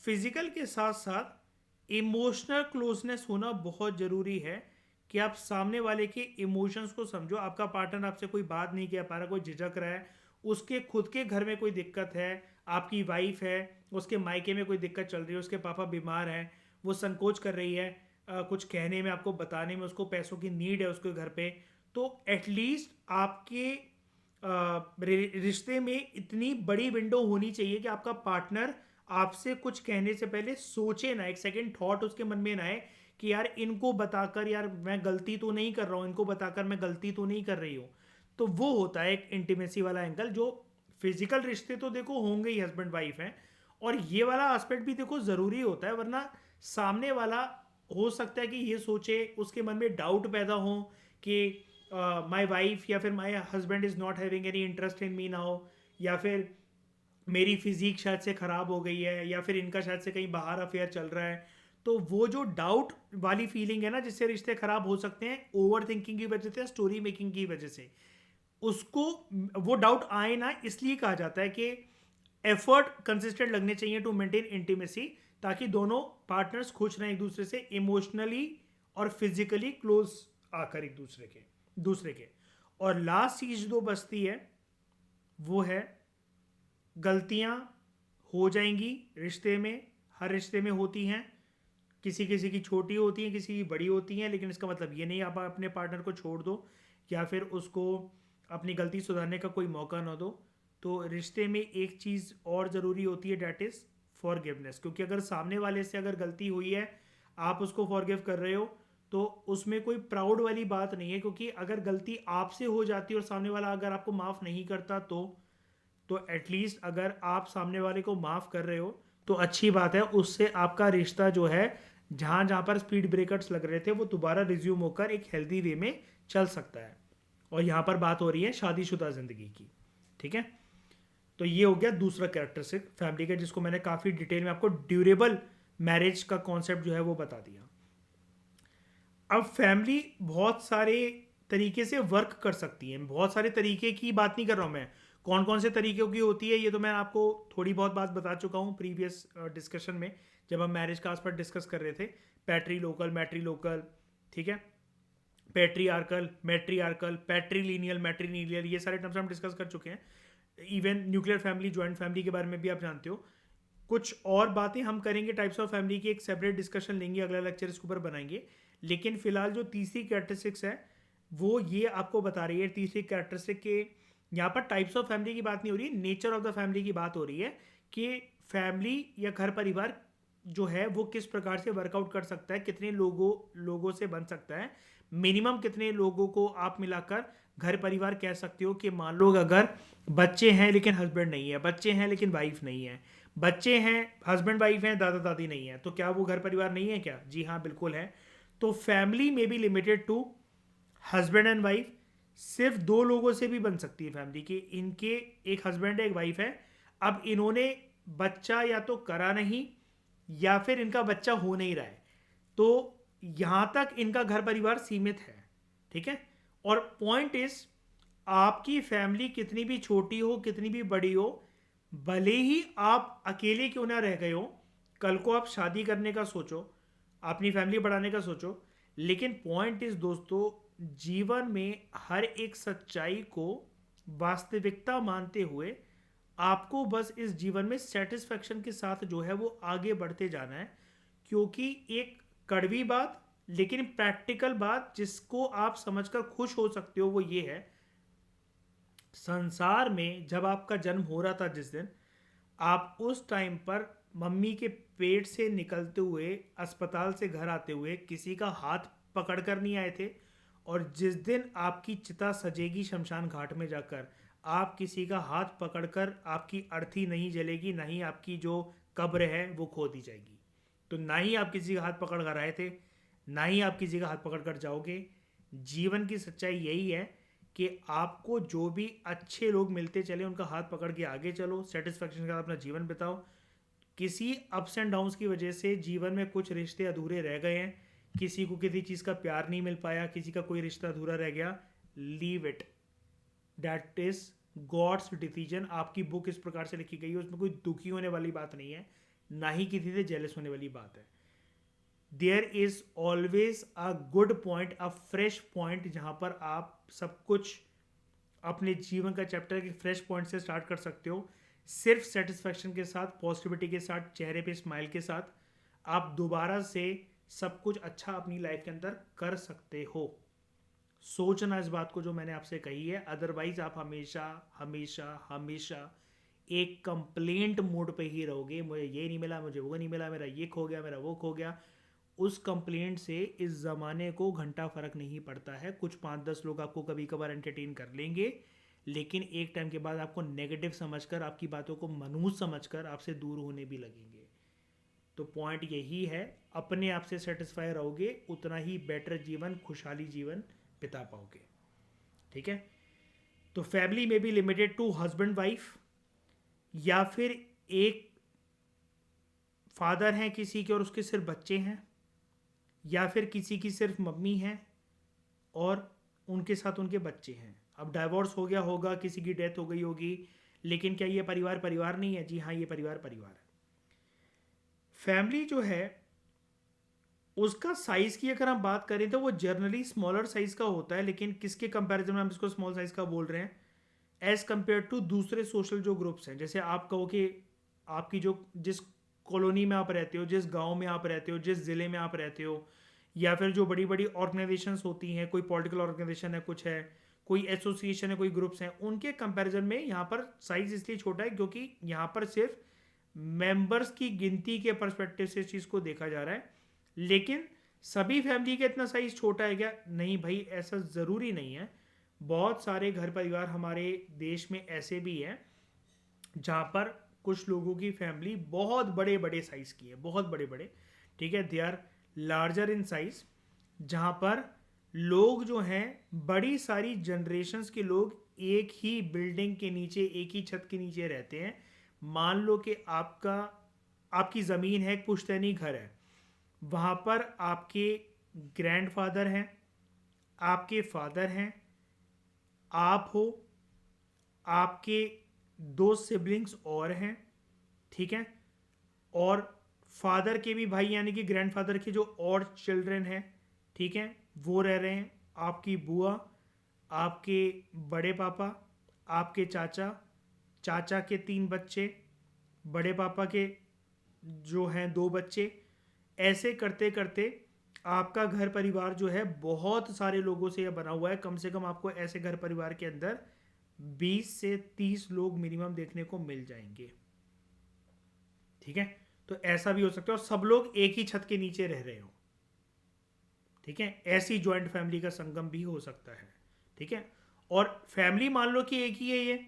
फिजिकल के साथ साथ इमोशनल क्लोजनेस होना बहुत ज़रूरी है कि आप सामने वाले के इमोशंस को समझो। आपका पार्टनर आपसे कोई बात नहीं कह पा रहा, कोई झिझक रहा है, उसके खुद के घर में कोई दिक्कत है, आपकी वाइफ है, उसके मायके में कोई दिक्कत चल रही है, उसके पापा बीमार हैं, वो संकोच कर रही है कुछ कहने में, आपको बताने में, उसको पैसों की नीड है उसके घर पे। तो एटलीस्ट आपके रिश्ते में इतनी बड़ी विंडो होनी चाहिए कि आपका पार्टनर आपसे कुछ कहने से पहले सोचे ना, एक सेकंड थॉट उसके मन में ना आए कि यार इनको बताकर यार मैं गलती तो नहीं कर रहा हूँ, इनको बताकर मैं गलती तो नहीं कर रही हूँ। तो वो होता है एक इंटीमेसी वाला एंगल। जो फिजिकल रिश्ते तो देखो होंगे ही, हस्बैंड वाइफ हैं, और ये वाला एस्पेक्ट भी देखो ज़रूरी होता है, वरना सामने वाला हो सकता है कि ये सोचे, उसके मन में डाउट पैदा हो कि माई वाइफ या फिर my husband is not having any interest in me now, या फिर मेरी फिजिक शायद से ख़राब हो गई है, या फिर इनका शायद से कहीं बाहर अफेयर चल रहा है। तो वो जो डाउट वाली फीलिंग है ना, जिससे रिश्ते खराब हो सकते हैं ओवर थिंकिंग की वजह से, स्टोरी मेकिंग की वजह से, उसको वो डाउट आए ना, इसलिए कहा जाता है कि एफर्ट कंसिस्टेंट लगने चाहिए टू मेंटेन इंटीमेसी, ताकि दोनों पार्टनर्स खुश रहें एक दूसरे से, इमोशनली और फिजिकली क्लोज आकर एक दूसरे के। और लास्ट चीज जो बचती है वो है, गलतियां हो जाएंगी रिश्ते में, हर रिश्ते में होती हैं, किसी किसी की छोटी होती हैं, किसी की बड़ी होती हैं, लेकिन इसका मतलब ये नहीं आप अपने पार्टनर को छोड़ दो या फिर उसको अपनी गलती सुधारने का कोई मौका ना दो। तो रिश्ते में एक चीज़ और ज़रूरी होती है, डैट इज़ फॉरगिवनेस। क्योंकि अगर सामने वाले से अगर गलती हुई है, आप उसको फॉरगिव कर रहे हो, तो उसमें कोई प्राउड वाली बात नहीं है। क्योंकि अगर गलती आपसे हो जाती है और सामने वाला अगर आपको माफ़ नहीं करता, तो एटलीस्ट अगर आप सामने वाले को माफ़ कर रहे हो तो अच्छी बात है, उससे आपका रिश्ता जो है, जहाँ जहाँ पर स्पीड ब्रेकर्स लग रहे थे, वो दोबारा रिज्यूम होकर एक हेल्दी वे में चल सकता है। और यहाँ पर बात हो रही है शादीशुदा ज़िंदगी की, ठीक है। तो ये हो गया दूसरा कैरेक्टरिस्टिक फैमिली का, जिसको मैंने काफ़ी डिटेल में आपको ड्यूरेबल मैरिज का कॉन्सेप्ट जो है वो बता दिया। अब फैमिली बहुत सारे तरीके से वर्क कर सकती है, बहुत सारे तरीके की बात नहीं कर रहा हूँ मैं, कौन कौन से तरीके की होती है ये तो मैं आपको थोड़ी बहुत बात बता चुका हूँ प्रीवियस डिस्कशन में, जब हम मैरिज का आसपास डिस्कस कर रहे थे। पैट्री लोकल, मैट्री लोकल, ठीक है, पैट्रीआर्कल, मैट्रीआर्कल, पैट्रीलीनियल, मैट्रीनीलियल, ये सारे टर्म्स हम डिस्कस कर चुके हैं। Even nuclear family, joint family के बारे में भी आप जानते हो। कुछ और बातें हम करेंगे टाइप्स ऑफ फैमिली की, एक सेपरेट डिस्कशन लेंगे, अगला लेक्चर इसके ऊपर बनाएंगे। लेकिन फिलहाल जो तीसरी कैरेक्टरिस्टिक्स है वो ये आपको बता रही है, तीसरी कैरेक्टरिस्टिक के यहाँ पर टाइप्स ऑफ फैमिली की बात नहीं हो रही, नेचर ऑफ द फैमिली की बात हो रही है कि फैमिली या घर परिवार जो है वो किस प्रकार से वर्कआउट कर सकता है, कितने लोगों से बन सकता है, मिनिमम कितने लोगों को आप मिलाकर घर परिवार कह सकते हो। कि मान लो अगर बच्चे हैं लेकिन हस्बैंड नहीं है, बच्चे हैं लेकिन वाइफ नहीं है, बच्चे हैं, हस्बैंड वाइफ हैं, दादा दादी नहीं है, तो क्या वो घर परिवार नहीं है क्या? जी हाँ, बिल्कुल है। तो फैमिली में be limited to husband and wife, सिर्फ दो लोगों से भी बन सकती है फैमिली की। इनके एक हस्बैंड है, एक वाइफ है, अब इन्होंने बच्चा या तो करा नहीं या फिर इनका बच्चा हो नहीं रहा है, तो यहां तक इनका घर परिवार सीमित है, ठीक है। और पॉइंट इज, आपकी फैमिली कितनी भी छोटी हो, कितनी भी बड़ी हो, भले ही आप अकेले क्यों ना रह गए हो, कल को आप शादी करने का सोचो, अपनी फैमिली बढ़ाने का सोचो, लेकिन पॉइंट इज दोस्तों, जीवन में हर एक सच्चाई को वास्तविकता मानते हुए आपको बस इस जीवन में सेटिस्फेक्शन के साथ जो है वो आगे बढ़ते जाना है। क्योंकि एक कड़वी बात लेकिन प्रैक्टिकल बात जिसको आप समझकर खुश हो सकते हो वो ये है, संसार में जब आपका जन्म हो रहा था जिस दिन, आप उस टाइम पर मम्मी के पेट से निकलते हुए, अस्पताल से घर आते हुए किसी का हाथ पकड़ कर नहीं आए थे। और जिस दिन आपकी चिता सजेगी शमशान घाट में जाकर, आप किसी का हाथ पकड़कर, आपकी अर्थी नहीं जलेगी, ना ही आपकी जो कब्र है वो खोदी जाएगी। तो ना ही आप किसी का हाथ पकड़ कर आए थे, ना ही आप किसी का हाथ पकड़ कर जाओगे। जीवन की सच्चाई यही है कि आपको जो भी अच्छे लोग मिलते चले उनका हाथ पकड़ के आगे चलो, सेटिस्फेक्शन के साथ अपना जीवन बिताओ। किसी अप्स एंड डाउन्स की वजह से जीवन में कुछ रिश्ते अधूरे रह गए हैं, किसी को किसी चीज़ का प्यार नहीं मिल पाया, किसी का कोई रिश्ता अधूरा रह गया, leave it, that is God's decision. आपकी बुक इस प्रकार से लिखी गई है, उसमें कोई दुखी होने वाली बात नहीं है, ना ही किसी से जेलस होने वाली बात है। There is always a good point, a fresh point, जहाँ पर आप सब कुछ अपने जीवन का चैप्टर एक फ्रेश पॉइंट से स्टार्ट कर सकते हो। सिर्फ सेटिस्फैक्शन के साथ, पॉजिटिविटी के साथ, चेहरे पे स्माइल के साथ आप दोबारा से सब कुछ अच्छा अपनी लाइफ के अंदर कर सकते हो। सोचना इस बात को जो मैंने आपसे कही है, अदरवाइज आप हमेशा हमेशा हमेशा एक कंप्लेंट मोड पे ही रहोगे, मुझे ये नहीं मिला, मुझे वो नहीं मिला, मेरा ये खो गया, मेरा वो खो गया। उस कंप्लेंट से इस ज़माने को घंटा फर्क नहीं पड़ता है। कुछ 5-10 लोग आपको कभी कभार एंटरटेन कर लेंगे, लेकिन एक टाइम के बाद आपको नेगेटिव समझकर, आपकी बातों को मनहूस समझकर आपसे दूर होने भी लगेंगे। तो पॉइंट यही है, अपने आप से सेटिस्फाई रहोगे, उतना ही बेटर जीवन, खुशहाली जीवन बिता पाओगे। ठीक है। तो फैमिली में be limited to husband wife, या फिर एक फादर हैं किसी के और उसके सिर्फ बच्चे हैं, या फिर किसी की सिर्फ मम्मी है और उनके साथ उनके बच्चे हैं। अब डाइवोर्स हो गया होगा, किसी की डेथ हो गई होगी, लेकिन क्या ये परिवार परिवार नहीं है? जी हाँ, ये परिवार परिवार है। फैमिली जो है उसका साइज की अगर हम बात करें तो वो जनरली स्मॉलर साइज का होता है, लेकिन किसके कंपैरिजन में हम इसको स्मॉल साइज का बोल रहे हैं? एज कंपेयर टू दूसरे सोशल जो ग्रुप्स हैं। जैसे आप कहो कि आपकी जो जिस कॉलोनी में आप रहते हो, जिस गांव में आप रहते हो, जिस ज़िले में आप रहते हो, या फिर जो बड़ी बड़ी ऑर्गेनाइजेशंस होती हैं, कोई पॉलिटिकल ऑर्गेनाइजेशन है, कुछ है, कोई एसोसिएशन है, कोई ग्रुप्स हैं, उनके कंपैरिजन में यहाँ पर साइज इसलिए छोटा है क्योंकि यहाँ पर सिर्फ मेंबर्स की गिनती के परस्पेक्टिव से इस चीज़ को देखा जा रहा है। लेकिन सभी फैमिली का इतना साइज छोटा है क्या? नहीं भाई, ऐसा ज़रूरी नहीं है। बहुत सारे घर परिवार हमारे देश में ऐसे भी हैं जहाँ पर कुछ लोगों की फैमिली बहुत बड़े बड़े साइज की है, बहुत बड़े बड़े, ठीक है, they are larger in size, जहाँ पर लोग जो हैं बड़ी सारी जनरेशन्स के लोग एक ही बिल्डिंग के नीचे, एक ही छत के नीचे रहते हैं। मान लो कि आपकी ज़मीन है, एक पुश्तैनी घर है, वहाँ पर आपके ग्रैंडफादर हैं, आपके फादर हैं, आप हो, आपके दो सिबलिंग्स और हैं, ठीक है, और फादर के भी भाई यानी कि ग्रैंडफादर के जो और चिल्ड्रन हैं, ठीक है, वो रह रहे हैं, आपकी बुआ, आपके बड़े पापा, आपके चाचा, चाचा के 3 बच्चे, बड़े पापा के जो हैं 2 बच्चे। ऐसे करते करते आपका घर परिवार जो है बहुत सारे लोगों से यह बना हुआ है। कम से कम आपको ऐसे घर परिवार के अंदर 20 से 30 लोग मिनिमम देखने को मिल जाएंगे, ठीक है। तो ऐसा भी हो सकता है और सब लोग एक ही छत के नीचे रह रहे हो, ठीक है। ऐसी ज्वाइंट फैमिली का संगम भी हो सकता है, ठीक है। और फैमिली मान लो कि एक ही है, ये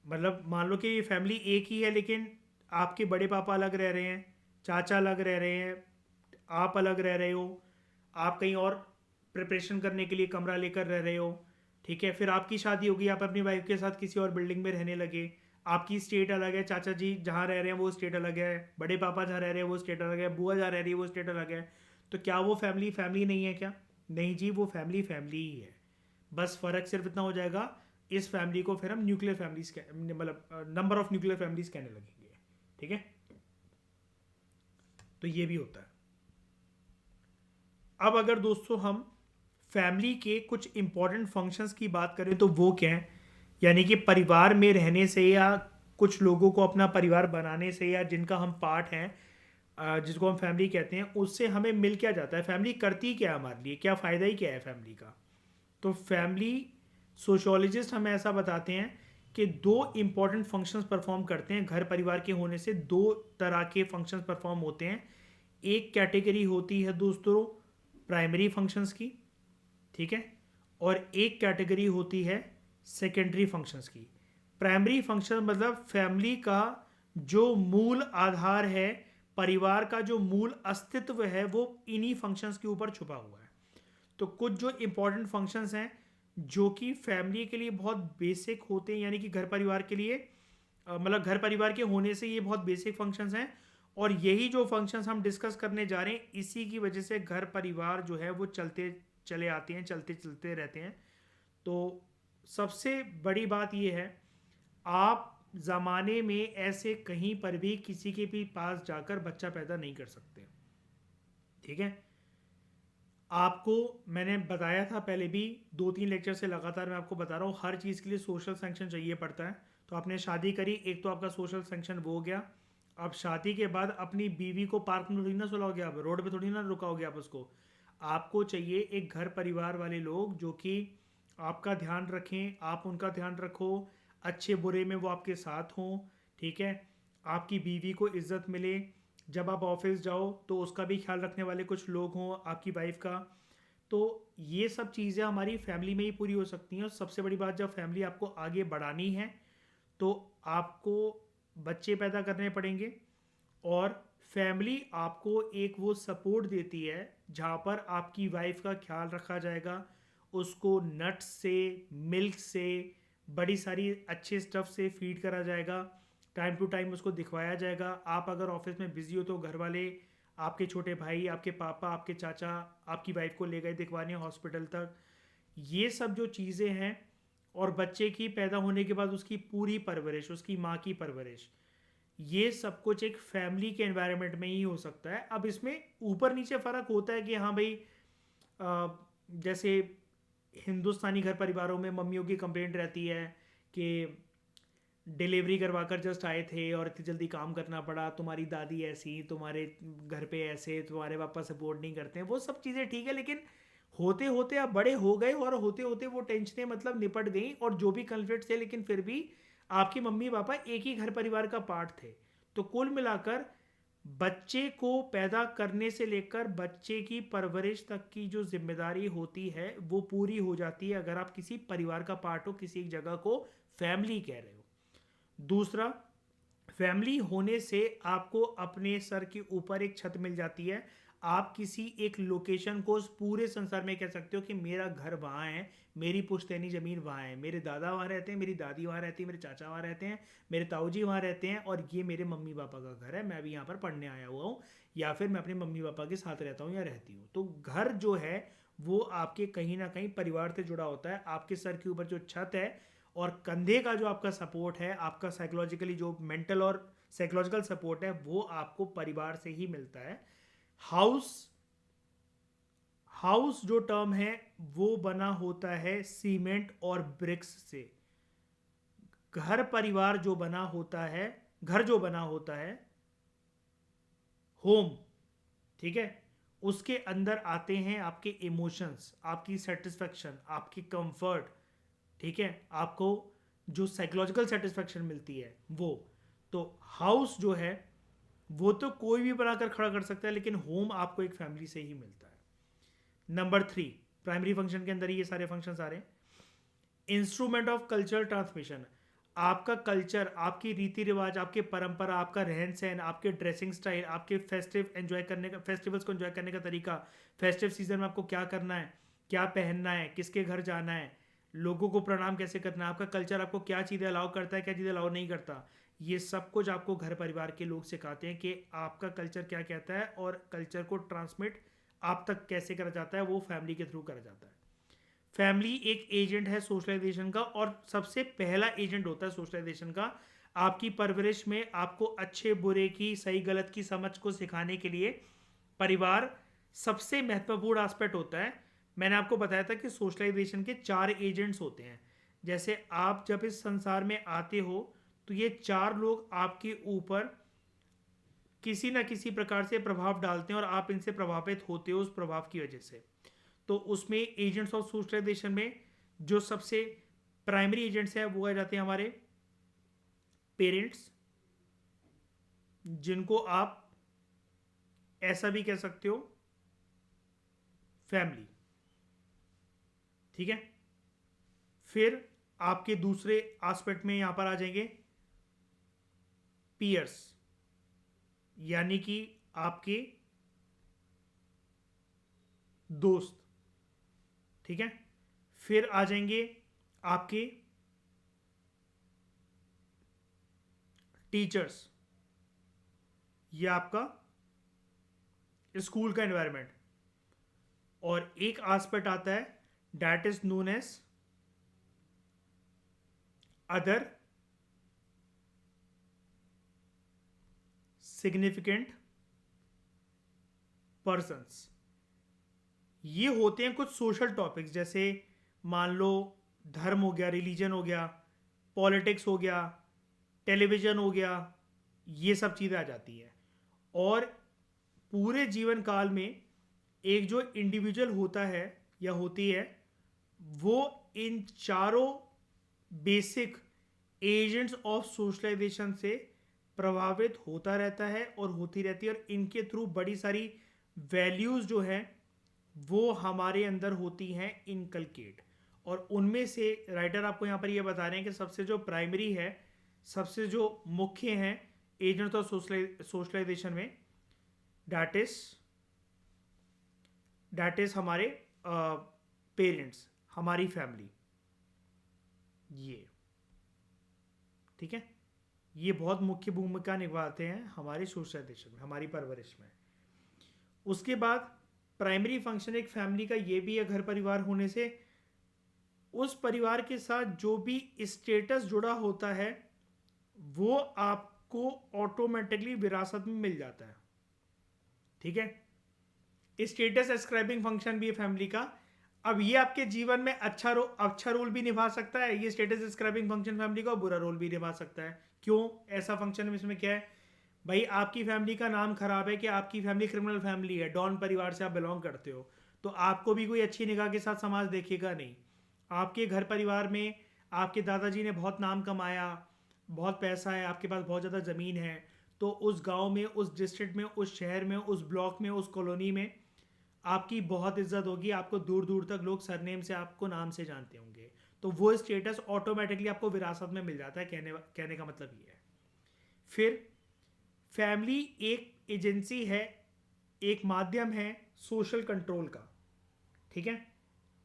मतलब मान लो कि ये फैमिली एक ही है, लेकिन आपके बड़े पापा अलग रह रहे हैं, चाचा अलग रह रहे हैं, आप अलग रह रहे हो, आप कहीं और प्रिपरेशन करने के लिए कमरा लेकर रह रहे हो, ठीक है। फिर आपकी शादी होगी, आप अपनी वाइफ के साथ किसी और बिल्डिंग में रहने लगे, आपकी स्टेट अलग है, चाचा जी जहाँ रह रहे हैं वो स्टेट अलग है, बड़े पापा जहाँ रह रहे हैं वो स्टेट अलग है, बुआ जहाँ रह रही है वो स्टेट अलग है। तो क्या वो फैमिली फैमिली नहीं है क्या? नहीं जी, वो फैमिली फैमिली ही है। बस फ़र्क सिर्फ इतना हो जाएगा, इस फैमिली को फिर हम न्यूक्लियर फैमिलीज, मतलब नंबर ऑफ न्यूक्लियर फैमिलीज कहने लगेंगे, ठीक है। तो ये भी होता है। अब अगर दोस्तों हम फैमिली के कुछ इंपॉर्टेंट फंक्शंस की बात करें तो वो क्या है, यानी कि परिवार में रहने से या कुछ लोगों को अपना परिवार बनाने से या जिनका हम पार्ट हैं, जिसको हम फैमिली कहते हैं, उससे हमें मिल क्या जाता है? फैमिली करती क्या है हमारे लिए, क्या फ़ायदा ही क्या है फैमिली का? तो फैमिली सोशोलॉजिस्ट हमें ऐसा बताते हैं कि 2 इम्पॉर्टेंट फंक्शंस परफॉर्म करते हैं घर परिवार के होने से। 2 तरह के फंक्शंस परफॉर्म होते हैं। एक कैटेगरी होती है दोस्तों प्राइमरी फंक्शंस की, ठीक है, और एक कैटेगरी होती है सेकेंडरी फंक्शंस की। प्राइमरी फंक्शन मतलब फैमिली का जो मूल आधार है, परिवार का जो मूल अस्तित्व है, वो इन्हीं फंक्शंस के ऊपर छुपा हुआ है। तो कुछ जो इम्पोर्टेंट फंक्शंस हैं जो कि फैमिली के लिए बहुत बेसिक होते हैं, यानी कि घर परिवार के लिए, मतलब घर परिवार के होने से ये बहुत बेसिक फंक्शंस हैं, और यही जो फंक्शंस हम डिस्कस करने जा रहे हैं, इसी की वजह से घर परिवार जो है वो चलते चले आते हैं, चलते चलते रहते हैं। तो सबसे बड़ी बात ये है, आप ज़माने में ऐसे कहीं पर भी किसी के भी पास जाकर बच्चा पैदा नहीं कर सकते, ठीक है। आपको मैंने बताया था पहले भी, 2-3 लेक्चर से लगातार मैं आपको बता रहा हूँ, हर चीज़ के लिए सोशल सैंक्शन चाहिए पड़ता है। तो आपने शादी करी, एक तो आपका सोशल सैंक्शन वो हो गया। अब शादी के बाद अपनी बीवी को पार्क में थोड़ी ना सुलाओगे, आप रोड पे थोड़ी ना रुकाओगे आप उसको। आपको चाहिए एक घर परिवार वाले लोग जो कि आपका ध्यान रखें, आप उनका ध्यान रखो, अच्छे बुरे में वो आपके साथ हों, ठीक है। आपकी बीवी को इज्जत मिले, जब आप ऑफिस जाओ तो उसका भी ख्याल रखने वाले कुछ लोग हों, आपकी वाइफ का। तो ये सब चीज़ें हमारी फैमिली में ही पूरी हो सकती हैं। और सबसे बड़ी बात, जब फैमिली आपको आगे बढ़ानी है तो आपको बच्चे पैदा करने पड़ेंगे, और फैमिली आपको एक वो सपोर्ट देती है जहाँ पर आपकी वाइफ का ख्याल रखा जाएगा, उसको नट्स से, मिल्क से, बड़ी सारी अच्छे स्टफ से फीड करा जाएगा, टाइम टू टाइम उसको दिखवाया जाएगा। आप अगर ऑफिस में बिजी हो तो घर वाले, आपके छोटे भाई, आपके पापा, आपके चाचा, आपकी वाइफ को ले गए दिखवाने हॉस्पिटल तक। ये सब जो चीज़ें हैं, और बच्चे की पैदा होने के बाद उसकी पूरी परवरिश, उसकी माँ की परवरिश, ये सब कुछ एक फैमिली के एनवायरनमेंट में ही हो सकता है। अब इसमें ऊपर नीचे फ़र्क होता है कि हाँ भाई, जैसे हिंदुस्तानी घर परिवारों में मम्मियों की कंप्लेंट रहती है कि डिलीवरी करवा कर जस्ट आए थे और इतनी जल्दी काम करना पड़ा, तुम्हारी दादी ऐसी, तुम्हारे घर पे ऐसे, तुम्हारे पापा सपोर्ट नहीं करते हैं। वो सब चीज़ें ठीक है, लेकिन होते होते आप बड़े हो गए और होते होते वो टेंशनें मतलब निपट गई, और जो भी कन्फ्लिक्ट थे, लेकिन फिर भी आपके मम्मी पापा एक ही घर परिवार का पार्ट थे। तो कुल मिलाकर बच्चे को पैदा करने से लेकर बच्चे की परवरिश तक की जो जिम्मेदारी होती है वो पूरी हो जाती है अगर आप किसी परिवार का पार्ट हो, किसी एक जगह को फैमिली कह रहे हो। दूसरा, फैमिली होने से आपको अपने सर के ऊपर एक छत मिल जाती है। आप किसी एक लोकेशन को पूरे संसार में कह सकते हो कि मेरा घर वहाँ है, मेरी पुश्तैनी ज़मीन वहाँ है, मेरे दादा वहाँ रहते हैं, मेरी दादी वहाँ रहती है, मेरे चाचा वहाँ रहते हैं, मेरे ताऊ जी वहाँ रहते हैं, और ये मेरे मम्मी पापा का घर है, मैं अभी यहाँ पर पढ़ने आया हुआ हूँ, या फिर मैं अपने मम्मी पापा के साथ रहता हूँ या रहती हूँ। तो घर जो है वो आपके कहीं ना कहीं परिवार से जुड़ा होता है। आपके सर के ऊपर जो छत है और कंधे का जो आपका सपोर्ट है, आपका साइकोलॉजिकली जो मेंटल और साइकोलॉजिकल सपोर्ट है, वो आपको परिवार से ही मिलता है। हाउस, हाउस जो टर्म है वो बना होता है सीमेंट और ब्रिक्स से। घर परिवार जो बना होता है, घर जो बना होता है, होम, ठीक है, उसके अंदर आते हैं आपके इमोशंस, आपकी सेटिस्फेक्शन, आपकी कंफर्ट, ठीक है, आपको जो साइकोलॉजिकल सेटिस्फेक्शन मिलती है वो। तो हाउस जो है वो तो कोई भी बनाकर खड़ा कर सकता है, लेकिन होम आपको एक फैमिली से ही मिलता है। नंबर 3, प्राइमरी फंक्शन के अंदर ही ये सारे फंक्शंस आ रहे हैं। इंस्ट्रूमेंट ऑफ कल्चरल ट्रांसमिशन, आपका कल्चर, आपकी रीति रिवाज, आपके परंपरा, आपका रहन सहन, आपके ड्रेसिंग स्टाइल, आपके फेस्टिव एंजॉय करने का, फेस्टिवल्स को एंजॉय करने का तरीका, फेस्टिव सीजन में आपको क्या करना है, क्या पहनना है, किसके घर जाना है, लोगों को प्रणाम कैसे करना है, आपका कल्चर आपको क्या चीज़ें अलाउ करता है, क्या चीज़ें अलाउ नहीं करता, ये सब कुछ आपको घर परिवार के लोग सिखाते हैं कि आपका कल्चर क्या कहता है, और कल्चर को ट्रांसमिट आप तक कैसे करा जाता है, वो फैमिली के थ्रू करा जाता है। फैमिली एक एजेंट है सोशलाइजेशन का, और सबसे पहला एजेंट होता है सोशलाइजेशन का। आपकी परवरिश में आपको अच्छे बुरे की, सही गलत की समझ को सिखाने के लिए परिवार सबसे महत्वपूर्ण एस्पेक्ट होता है। मैंने आपको बताया था कि सोशलाइजेशन के 4 एजेंट्स होते हैं। जैसे आप जब इस संसार में आते हो तो ये 4 लोग आपके ऊपर किसी ना किसी प्रकार से प्रभाव डालते हैं, और आप इनसे प्रभावित होते हो उस प्रभाव की वजह से। तो उसमें एजेंट्स ऑफ सोशलाइजेशन में जो सबसे प्राइमरी एजेंट्स हैं वो आ जाते हैं हमारे पेरेंट्स, जिनको आप ऐसा भी कह सकते हो फैमिली, ठीक है। फिर आपके दूसरे एस्पेक्ट में यहां पर आ जाएंगे पीयर्स, यानी कि आपके दोस्त, ठीक है। फिर आ जाएंगे आपके टीचर्स, ये आपका स्कूल का एनवायरनमेंट। और एक एस्पेक्ट आता है that is known as other significant persons. ये होते हैं कुछ सोशल टॉपिक्स, जैसे मान लो धर्म हो गया, रिलीजन हो गया, पॉलिटिक्स हो गया, टेलीविज़न हो गया, ये सब चीज़ें आ जाती हैं। और पूरे जीवन काल में एक जो इंडिविजुअल होता है या होती है, वो इन चारों बेसिक एजेंट्स ऑफ सोशलाइजेशन से प्रभावित होता रहता है और होती रहती है, और इनके थ्रू बड़ी सारी वैल्यूज़ जो हैं वो हमारे अंदर होती हैं इनकलकेट। और उनमें से राइटर आपको यहाँ पर ये बता रहे हैं कि सबसे जो प्राइमरी है, सबसे जो मुख्य हैं एजेंट्स ऑफ सोशलाइजेशन में, दैट इज हमारे पेरेंट्स। हमारी फैमिली, ये ठीक है, ये बहुत मुख्य भूमिका निभाते हैं हमारे सोशलाइजेशन में, हमारी परवरिश में। उसके बाद प्राइमरी फंक्शन एक फैमिली का ये भी है, घर परिवार होने से उस परिवार के साथ जो भी स्टेटस जुड़ा होता है वो आपको ऑटोमेटिकली विरासत में मिल जाता है। ठीक है, स्टेटस एस्क्राइबिंग फंक्शन भी है फैमिली का। अब ये आपके जीवन में अच्छा रोल भी निभा सकता है ये स्टेटस एस्क्राइबिंग फंक्शन फैमिली का, बुरा रोल भी निभा सकता है। क्यों ऐसा फंक्शन में, इसमें क्या है भाई, आपकी फैमिली का नाम खराब है कि आपकी फैमिली क्रिमिनल फैमिली है, डॉन परिवार से आप बिलोंग करते हो, तो आपको भी कोई अच्छी निगाह के साथ समाज देखेगा नहीं। आपके घर परिवार में आपके दादाजी ने बहुत नाम कमाया, बहुत पैसा है, आपके पास बहुत ज़्यादा ज़मीन है, तो उस गांव में, उस डिस्ट्रिक्ट में, उस शहर में, उस ब्लॉक में, उस कॉलोनी में आपकी बहुत इज्जत होगी, आपको दूर दूर तक लोग सरनेम से, आपको नाम से जानते होंगे, तो वो स्टेटस ऑटोमेटिकली आपको विरासत में मिल जाता है। कहने का मतलब ये है। फिर फैमिली एक एजेंसी है, एक माध्यम है सोशल कंट्रोल का। ठीक है,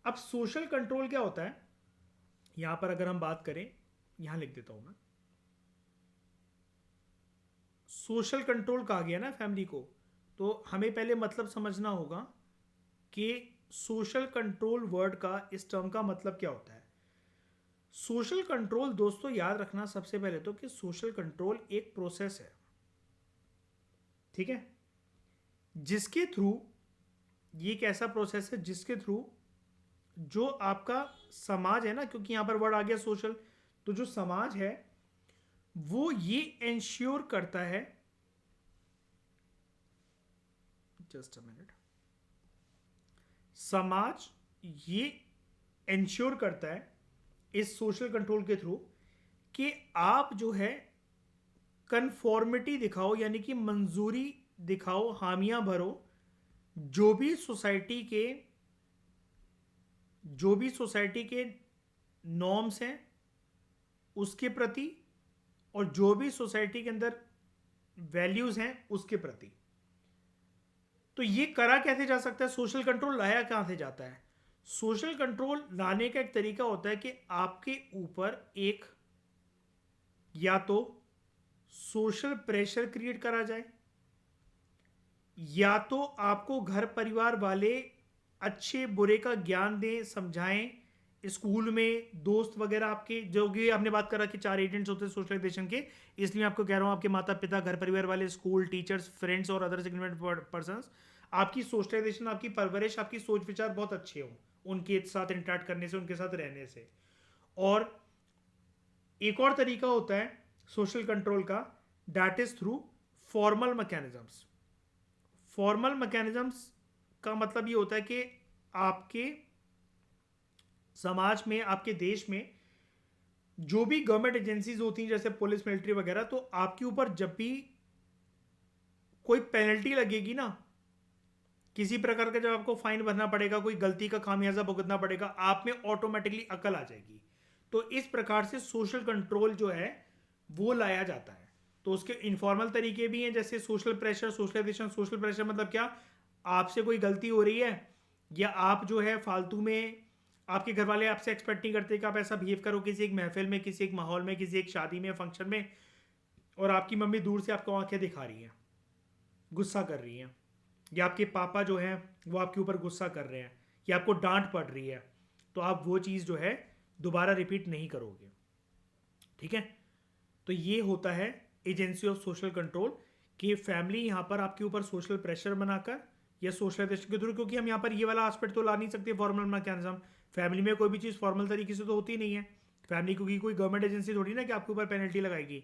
अब सोशल कंट्रोल क्या होता है, यहां पर अगर हम बात करें, यहां लिख देता हूं मैं, सोशल कंट्रोल कहा गया ना फैमिली को, तो हमें पहले मतलब समझना होगा कि सोशल कंट्रोल वर्ड का, इस टर्म का मतलब क्या होता है। सोशल कंट्रोल दोस्तों याद रखना सबसे पहले तो कि सोशल कंट्रोल एक प्रोसेस है, ठीक है, जिसके थ्रू, ये एक ऐसा प्रोसेस है जिसके थ्रू जो आपका समाज है ना, क्योंकि यहां पर वर्ड आ गया सोशल, तो जो समाज है वो ये इंश्योर करता है, जस्ट अ मिनट, समाज ये इंश्योर करता है इस सोशल कंट्रोल के थ्रू कि आप जो है कन्फॉर्मिटी दिखाओ, यानी कि मंजूरी दिखाओ, हामियां भरो जो भी सोसाइटी के नॉर्म्स हैं उसके प्रति, और जो भी सोसाइटी के अंदर वैल्यूज हैं उसके प्रति। तो ये करा कैसे जा सकता है, सोशल कंट्रोल लाया कहां से जाता है। सोशल कंट्रोल लाने का एक तरीका होता है कि आपके ऊपर एक या तो सोशल प्रेशर क्रिएट करा जाए, या तो आपको घर परिवार वाले अच्छे बुरे का ज्ञान दें, समझाएं, स्कूल में दोस्त वगैरह आपके, जो कि आपने बात करा कि 4 एजेंट्स होते हैं सोशलाइजेशन के, इसलिए आपको कह रहा हूं आपके माता पिता, घर परिवार वाले, स्कूल, टीचर्स, फ्रेंड्स और अदर सिग्निफिकेंट पर्संस, आपकी सोशलाइजेशन, आपकी परवरिश, आपकी सोच विचार बहुत अच्छे हो उनके साथ इंटरेक्ट करने से, उनके साथ रहने से। और एक और तरीका होता है सोशल कंट्रोल का, that is through formal mechanisms. Formal mechanisms का मतलब ये होता है कि आपके समाज में, आपके देश में जो भी गवर्नमेंट एजेंसीज होती हैं जैसे पुलिस, मिलिट्री वगैरह, तो आपके ऊपर जब भी कोई पेनल्टी लगेगी ना, किसी प्रकार का जब आपको फाइन भरना पड़ेगा, कोई गलती का खामियाजा भुगतना पड़ेगा, आप में ऑटोमेटिकली अकल आ जाएगी। तो इस प्रकार से सोशल कंट्रोल जो है वो लाया जाता है। तो उसके इनफॉर्मल तरीके भी हैं, जैसे social pressure, socialisation. Social pressure मतलब क्या, आपसे कोई गलती हो रही है, या आप जो है फालतू में, आपके घर वाले आपसे एक्सपेक्ट नहीं करते कि आप ऐसा बिहेव करो किसी एक महफिल में, किसी एक माहौल में, किसी एक शादी में, फंक्शन में, और आपकी मम्मी दूर से आपको आंखें दिखा रही हैं, गुस्सा कर रही हैं, या आपके पापा जो हैं वो आपके ऊपर गुस्सा कर रहे हैं, या आपको डांट पड़ रही है, तो आप वो चीज़ जो है दोबारा रिपीट नहीं करोगे। ठीक है, तो ये होता है एजेंसी ऑफ सोशल कंट्रोल, कि फैमिली यहाँ पर आपके ऊपर सोशल प्रेशर बनाकर या सोशलाइजेशन के थ्रू, क्योंकि हम यहाँ पर ये वाला एस्पेक्ट तो ला नहीं सकते फॉर्मल मैकेनिज्म, फैमिली में कोई भी चीज़ फॉर्मल तरीके से तो होती नहीं है। फैमिली क्योंकि कोई गवर्नमेंट एजेंसी थोड़ी ना कि आपके ऊपर पेनल्टी लगाएगी,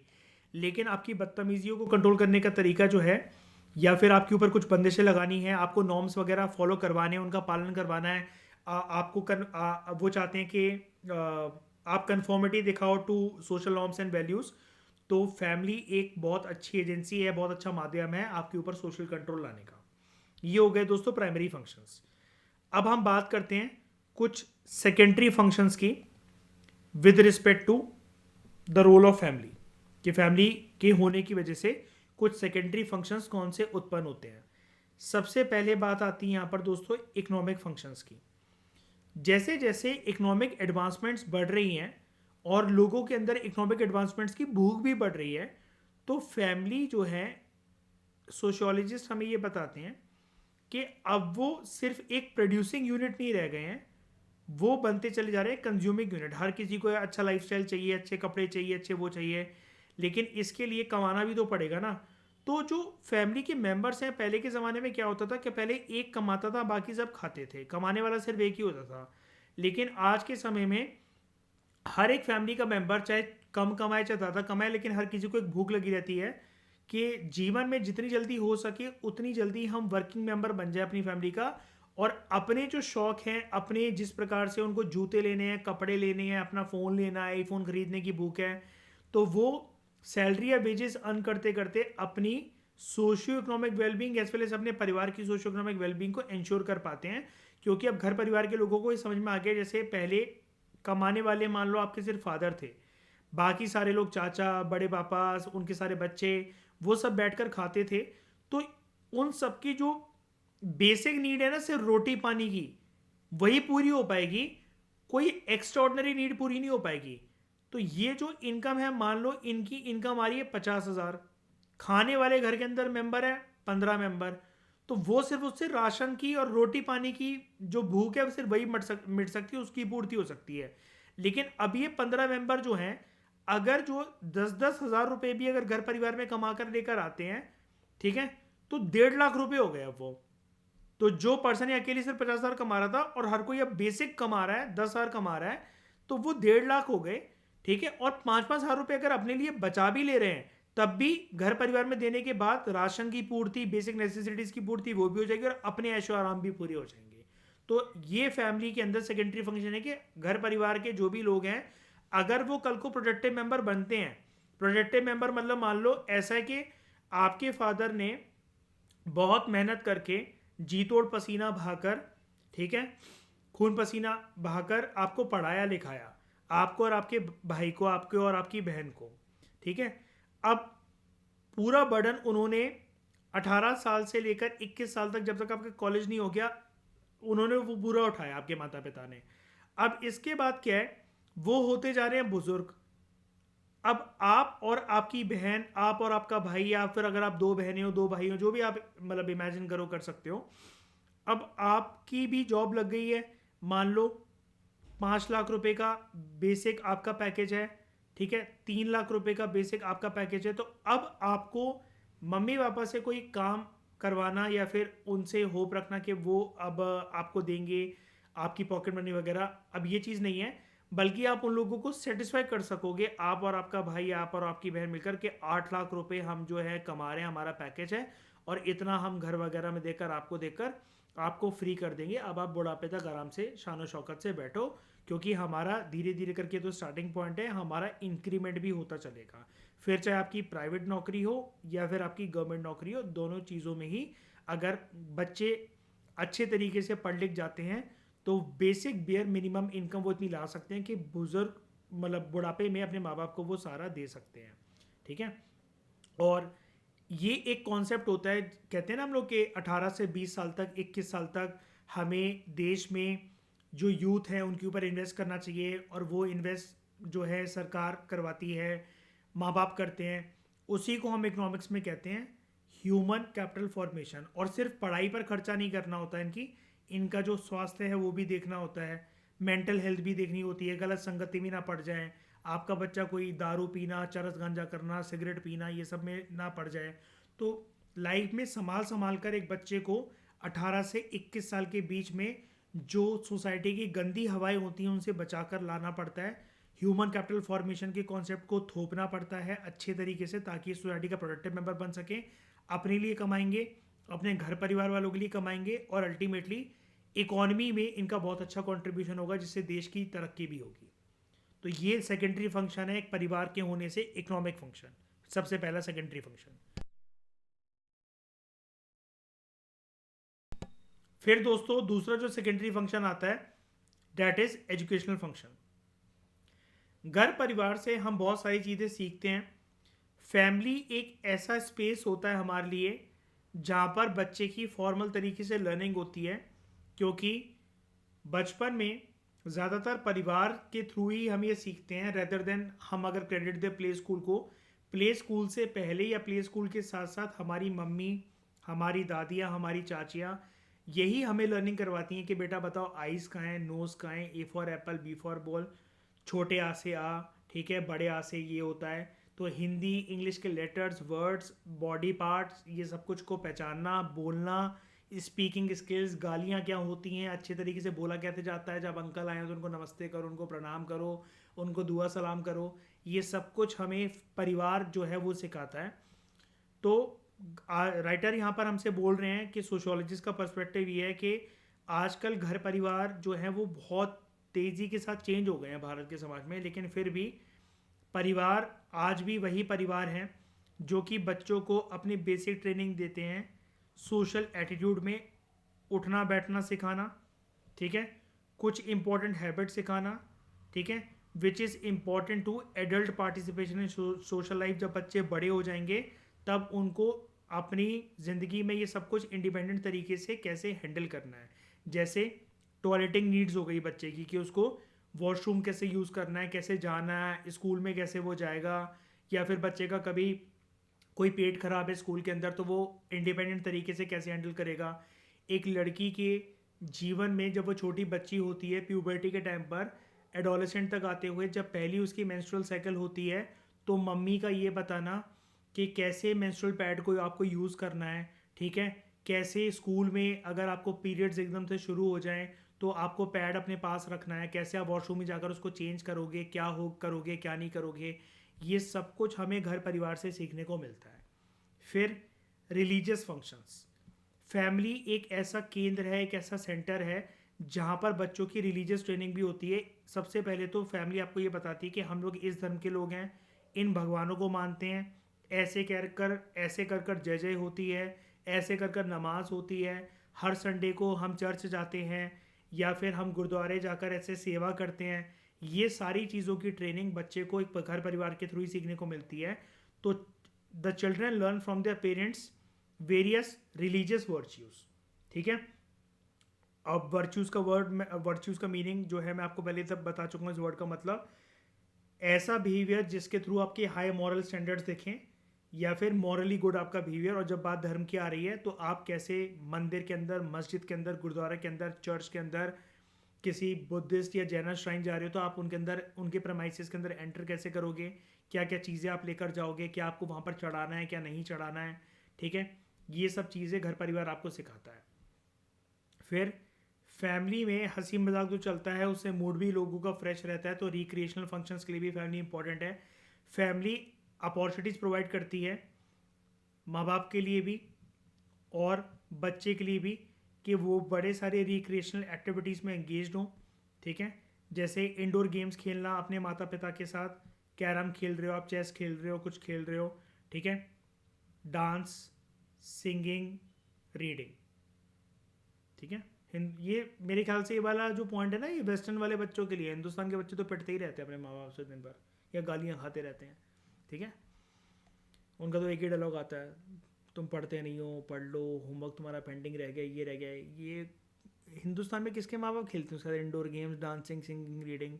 लेकिन आपकी बदतमीजियों को कंट्रोल करने का तरीका जो है, या फिर आपके ऊपर कुछ बंदिशें लगानी है, आपको नॉर्म्स वगैरह फॉलो करवाने हैं, उनका पालन करवाना है, वो चाहते हैं कि आप कंफॉर्मिटी दिखाओ to social norms and values, तो फैमिली एक बहुत अच्छी एजेंसी है, बहुत अच्छा माध्यम है आपके ऊपर सोशल कंट्रोल लाने का। ये हो गए दोस्तों प्राइमरी फंक्शंस। अब हम बात करते हैं कुछ सेकेंडरी फंक्शंस की with respect to the role of family, कि फैमिली के होने की वजह से कुछ सेकेंडरी फंक्शंस कौन से उत्पन्न होते हैं। सबसे पहले बात आती है यहाँ पर दोस्तों इकोनॉमिक फंक्शंस की। जैसे जैसे इकोनॉमिक एडवांसमेंट्स बढ़ रही हैं और लोगों के अंदर इकोनॉमिक एडवांसमेंट्स की भूख भी बढ़ रही है, तो फैमिली जो है, सोशियोलॉजिस्ट हमें ये बताते हैं कि अब वो सिर्फ एक प्रोड्यूसिंग यूनिट नहीं रह गए हैं, वो बनते चले जा रहे हैं कंज्यूमिंग यूनिट। हर किसी को अच्छा लाइफस्टाइल चाहिए, अच्छे कपड़े चाहिए, अच्छे वो चाहिए, लेकिन इसके लिए कमाना भी तो पड़ेगा ना। तो जो फैमिली के मेंबर्स हैं, पहले के ज़माने में क्या होता था कि पहले एक कमाता था, बाकी सब खाते थे, कमाने वाला सिर्फ एक ही होता था। लेकिन आज के समय में हर एक फैमिली का मेंबर चाहे कम कमाए चाहे ज़्यादा कमाए, लेकिन हर किसी को एक भूख लगी रहती है कि जीवन में जितनी जल्दी हो सके उतनी जल्दी हम वर्किंग मेंबर बन जाए अपनी फैमिली का, और अपने जो शौक हैं, अपने जिस प्रकार से उनको जूते लेने हैं, कपड़े लेने हैं, अपना फ़ोन लेना है, आईफोन खरीदने की भूख है, तो वो सैलरी या वेजेस अर्न करते करते अपनी socio economic wellbeing as well as अपने परिवार की सोशियो इकोनॉमिक वेलबींग को इंश्योर कर पाते हैं। क्योंकि अब घर परिवार के लोगों को ये समझ में आ गया, जैसे पहले कमाने वाले मान लो आपके सिर्फ फादर थे, बाकी सारे लोग चाचा, बड़े पापा, उनके सारे बच्चे, वो सब बैठकर खाते थे। तो उन सबकी जो बेसिक नीड है ना, सिर्फ रोटी पानी की, वही पूरी हो पाएगी, कोई एक्स्ट्रॉर्डनरी नीड पूरी नहीं हो पाएगी। तो ये जो इनकम है, मान लो इनकी इनकम आ रही है 50,000, खाने वाले घर के अंदर मेंबर है 15 मेंबर, तो वो सिर्फ उससे राशन की और रोटी पानी की जो भूख है वो सिर्फ वही मिट सकती है, उसकी पूर्ति हो सकती है। लेकिन अब ये 15 मेंबर जो हैं, अगर जो 10-10 हज़ार रुपये भी अगर घर परिवार में कमा कर लेकर आते हैं, ठीक है, तो 1.5 लाख रुपये हो गए अब वो। तो जो पर्सन अकेले सिर्फ 50,000 कमा रहा था और हर कोई अब बेसिक कमा रहा है, 10,000 कमा रहा है, तो वो 1.5 लाख हो गए। ठीक है, और 5-5 हज़ार रुपये अगर अपने लिए बचा भी ले रहे हैं, तब भी घर परिवार में देने के बाद राशन की पूर्ति, बेसिक नेसेसिटीज की पूर्ति वो भी हो जाएगी और अपने ऐशो आराम भी पूरे हो जाएंगे। तो ये फैमिली के अंदर सेकेंडरी फंक्शन है कि घर परिवार के जो भी लोग हैं, अगर वो कल को प्रोडक्टिव मेंबर बनते हैं, प्रोडक्टिव मेंबर मतलब मान लो ऐसा है कि आपके फादर ने बहुत मेहनत करके जी तोड़ पसीना बहाकर, ठीक है, खून पसीना बहाकर आपको पढ़ाया लिखाया, आपको और आपके भाई को, आपको और आपकी बहन को, ठीक है। अब पूरा बर्डन उन्होंने 18 साल से लेकर 21 साल तक, जब तक आपका कॉलेज नहीं हो गया, उन्होंने वो पूरा उठाया, आपके माता पिता ने। अब इसके बाद क्या है, वो होते जा रहे हैं बुजुर्ग। अब आप और आपकी बहन, आप और आपका भाई, या फिर अगर आप दो बहनें हो, दो भाई हो, जो भी आप मतलब इमेजिन करो, कर सकते हो। अब आपकी भी जॉब लग गई है, मान लो 5 लाख रुपए का बेसिक आपका पैकेज है, ठीक है, 3 लाख रुपए का बेसिक आपका पैकेज है। तो अब आपको मम्मी पापा से कोई काम करवाना या फिर उनसे होप रखना कि वो अब आपको देंगे आपकी पॉकेट मनी वगैरह, अब ये चीज़ नहीं है। बल्कि आप उन लोगों को सेटिस्फाई कर सकोगे, आप और आपका भाई, आप और आपकी बहन मिलकर के 8 लाख रुपए हम जो है कमा रहे हैं, हमारा पैकेज है, और इतना हम घर वगैरह में देकर आपको फ्री कर देंगे। अब आप बुढ़ापे तक आराम से शान शौकत से बैठो, क्योंकि हमारा धीरे धीरे करके तो स्टार्टिंग पॉइंट है, हमारा इंक्रीमेंट भी होता चलेगा। फिर चाहे आपकी प्राइवेट नौकरी हो या फिर आपकी गवर्नमेंट नौकरी हो, दोनों चीज़ों में ही अगर बच्चे अच्छे तरीके से पढ़ लिख जाते हैं, तो बेसिक बेयर मिनिमम इनकम वो इतनी ला सकते हैं कि बुजुर्ग मतलब बुढ़ापे में अपने माँ बाप को वो सारा दे सकते हैं। ठीक है, और ये एक कॉन्सेप्ट होता है, कहते हैं ना हम लोग कि 18 से 20 साल तक, 21 साल तक हमें देश में जो यूथ है उनके ऊपर इन्वेस्ट करना चाहिए, और वो इन्वेस्ट जो है सरकार करवाती है, माँ बाप करते हैं। उसी को हम इकोनॉमिक्स में कहते हैं ह्यूमन कैपिटल फॉर्मेशन। और सिर्फ पढ़ाई पर खर्चा नहीं करना होता है इनका जो स्वास्थ्य है वो भी देखना होता है, मेंटल हेल्थ भी देखनी होती है, गलत संगति में ना पड़ जाए, आपका बच्चा कोई दारू पीना, चरस गांजा करना, सिगरेट पीना, ये सब में ना पड़ जाए। तो लाइफ में संभाल संभाल कर एक बच्चे को 18 से 21 साल के बीच में जो सोसाइटी की गंदी हवाएं होती हैं उनसे बचाकर लाना पड़ता है। ह्यूमन कैपिटल फॉर्मेशन के कॉन्सेप्ट को थोपना पड़ता है अच्छे तरीके से, ताकि सोसाइटी का प्रोडक्टिव मेंबर बन सके, अपने लिए कमाएंगे, अपने घर परिवार वालों के लिए कमाएंगे, और अल्टीमेटली इकोनॉमी में इनका बहुत अच्छा कंट्रीब्यूशन होगा, जिससे देश की तरक्की भी होगी। तो ये सेकेंडरी फंक्शन है एक परिवार के होने से, इकोनॉमिक फंक्शन सबसे पहला सेकेंडरी फंक्शन। फिर दोस्तों दूसरा जो सेकेंडरी फंक्शन आता है, दैट इज एजुकेशनल फंक्शन। घर परिवार से हम बहुत सारी चीज़ें सीखते हैं। फैमिली एक ऐसा स्पेस होता है हमारे लिए जहाँ पर बच्चे की फॉर्मल तरीके से लर्निंग होती है, क्योंकि बचपन में ज़्यादातर परिवार के थ्रू ही हम ये सीखते हैं, रेदर देन हम अगर क्रेडिट दें प्ले स्कूल को। प्ले स्कूल से पहले या प्ले स्कूल के साथ साथ हमारी मम्मी, हमारी दादियाँ, हमारी चाचियाँ यही हमें लर्निंग करवाती हैं कि बेटा बताओ आइज़ कहाँ है, नोज़ कहाँ है, A for apple, B for ball, छोटे आ से आ, ठीक है, बड़े आ से ये होता है। तो हिंदी इंग्लिश के लेटर्स, वर्ड्स, बॉडी पार्ट्स, ये सब कुछ को पहचानना, बोलना, स्पीकिंग स्किल्स, गालियाँ क्या होती हैं, अच्छे तरीके से बोला कैसे जाता है, जब अंकल आए तो उनको नमस्ते करो, उनको प्रणाम करो, उनको दुआ सलाम करो, ये सब कुछ हमें परिवार जो है वो सिखाता है। तो राइटर यहाँ पर हमसे बोल रहे हैं कि सोशियोलॉजिस्ट का पर्सपेक्टिव ये है कि आजकल घर परिवार जो है वो बहुत तेज़ी के साथ चेंज हो गए हैं भारत के समाज में, लेकिन फिर भी परिवार आज भी वही परिवार हैं जो कि बच्चों को अपनी बेसिक ट्रेनिंग देते हैं, सोशल एटीट्यूड में उठना बैठना सिखाना, ठीक है, कुछ इंपॉर्टेंट हैबिट सिखाना, ठीक है, which is important to adult participation in social life. जब बच्चे बड़े हो जाएंगे तब उनको अपनी ज़िंदगी में ये सब कुछ इंडिपेंडेंट तरीके से कैसे हैंडल करना है। जैसे टॉयलेटिंग नीड्स हो गई बच्चे की, कि उसको वॉशरूम कैसे यूज़ करना है, कैसे जाना है, स्कूल में कैसे वो जाएगा, या फिर बच्चे का कभी कोई पेट खराब है स्कूल के अंदर तो वो इंडिपेंडेंट तरीके से कैसे हैंडल करेगा। एक लड़की के जीवन में जब वो छोटी बच्ची होती है प्यूबर्टी के टाइम पर, एडोलेसेंट तक आते हुए जब पहली उसकी मेंस्ट्रुअल साइकिल होती है, तो मम्मी का ये बताना कि कैसे मेंस्ट्रुअल पैड को आपको यूज़ करना है, ठीक है, कैसे स्कूल में अगर आपको पीरियड्स एकदम से शुरू हो जाएं तो आपको पैड अपने पास रखना है, कैसे आप वॉशरूम में जाकर उसको चेंज करोगे, क्या हो करोगे क्या नहीं करोगे, ये सब कुछ हमें घर परिवार से सीखने को मिलता है। फिर रिलीजियस फंक्शंस, फैमिली एक ऐसा केंद्र है, एक ऐसा सेंटर है जहाँ पर बच्चों की रिलीजियस ट्रेनिंग भी होती है। सबसे पहले तो फैमिली आपको ये बताती है कि हम लोग इस धर्म के लोग हैं, इन भगवानों को मानते हैं, ऐसे कर कर जय जय होती है, ऐसे कर कर नमाज होती है, हर संडे को हम चर्च जाते हैं या फिर हम गुरुद्वारे जाकर ऐसे सेवा करते हैं। ये सारी चीज़ों की ट्रेनिंग बच्चे को एक घर परिवार के थ्रू ही सीखने को मिलती है। तो the children learn from their parents various religious virtues, ठीक है। अब वर्च्यूज का मीनिंग जो है मैं आपको पहले तब बता चुका हूँ। इस वर्ड का मतलब ऐसा बिहेवियर जिसके थ्रू आपके हाई मॉरल स्टैंडर्ड्स देखें, या फिर मॉरली गुड आपका बिहेवियर। और जब बात धर्म की आ रही है तो आप कैसे मंदिर के अंदर, मस्जिद के अंदर, गुरुद्वारा के अंदर, चर्च के अंदर, किसी बुद्धिस्ट या जैन श्राइन जा रहे हो तो आप उनके अंदर, उनके प्रमाइसिस के अंदर एंटर कैसे करोगे, क्या क्या चीज़ें आप लेकर जाओगे, क्या आपको वहाँ पर चढ़ाना है क्या नहीं चढ़ाना है, ठीक है। ये सब चीज़ें घर परिवार आपको सिखाता है। फिर फैमिली में हंसी मजाक जो चलता है उससे मूड भी लोगों का फ्रेश रहता है, तो रिक्रिएशनल फंक्शंस के लिए भी फैमिली इंपॉर्टेंट है। फैमिली अपॉर्चुनिटीज़ प्रोवाइड करती है माँ बाप के लिए भी और बच्चे के लिए भी, कि वो बड़े सारे रिक्रिएशनल एक्टिविटीज़ में एंगेज्ड हों, ठीक है। जैसे इंडोर गेम्स खेलना अपने माता पिता के साथ, कैरम खेल रहे हो आप, चेस खेल रहे हो, कुछ खेल रहे हो, ठीक है, डांस, सिंगिंग, रीडिंग, ठीक है। ये मेरे ख्याल से ये वाला जो पॉइंट है ना, ये वेस्टर्न वाले बच्चों के लिए। हिंदुस्तान के बच्चे तो पिटते ही रहते हैं अपने माँ बाप से दिन भर, या गालियाँ खाते रहते हैं, ठीक है। उनका तो एक ही डायलॉग आता है, तुम पढ़ते नहीं हो, पढ़ लो, होमवर्क तुम्हारा पेंडिंग रह गया, ये रह गया। ये हिंदुस्तान में किसके माँ बाप खेलते हैं उसका indoor games, dancing, singing, reading.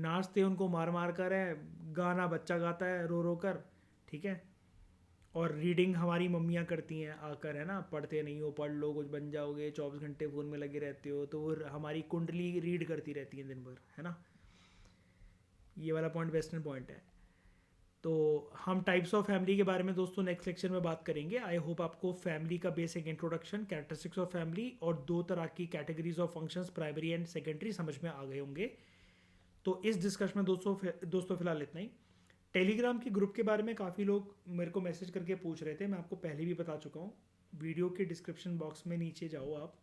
नाचते उनको मार मार कर है, गाना बच्चा गाता है रो रो कर, ठीक है। और रीडिंग हमारी मम्मियाँ करती हैं आकर, है ना, पढ़ते नहीं हो, पढ़ लो, कुछ बन जाओगे, 24 घंटे फ़ोन में लगे रहते हो, तो वो हमारी कुंडली रीड करती रहती हैं दिन भर, है ना। ये वाला पॉइंट वेस्टर्न पॉइंट है। तो हम टाइप्स ऑफ फैमिली के बारे में दोस्तों नेक्स्ट लेक्चर में बात करेंगे। आई होप आपको फैमिली का basic introduction, characteristics of family और दो तरह की categories of functions, primary and secondary, समझ में आ गए होंगे। तो इस डिस्कशन में दोस्तों फिलहाल इतना ही। टेलीग्राम के ग्रुप के बारे में काफ़ी लोग मेरे को मैसेज करके पूछ रहे थे, मैं आपको पहले भी बता चुका हूँ। वीडियो के डिस्क्रिप्शन बॉक्स में नीचे जाओ आप,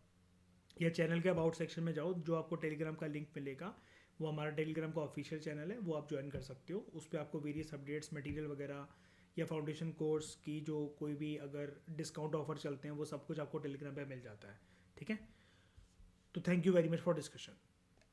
या चैनल के अबाउट सेक्शन में जाओ, जो आपको टेलीग्राम का लिंक मिलेगा वो हमारा टेलीग्राम का ऑफिशियल चैनल है, वो आप ज्वाइन कर सकते हो। उस पर आपको वेरियस अपडेट्स, मटेरियल वगैरह, या फाउंडेशन कोर्स की जो कोई भी अगर डिस्काउंट ऑफर चलते हैं वो सब कुछ आपको टेलीग्राम पे मिल जाता है, ठीक है। तो thank you very much for discussion.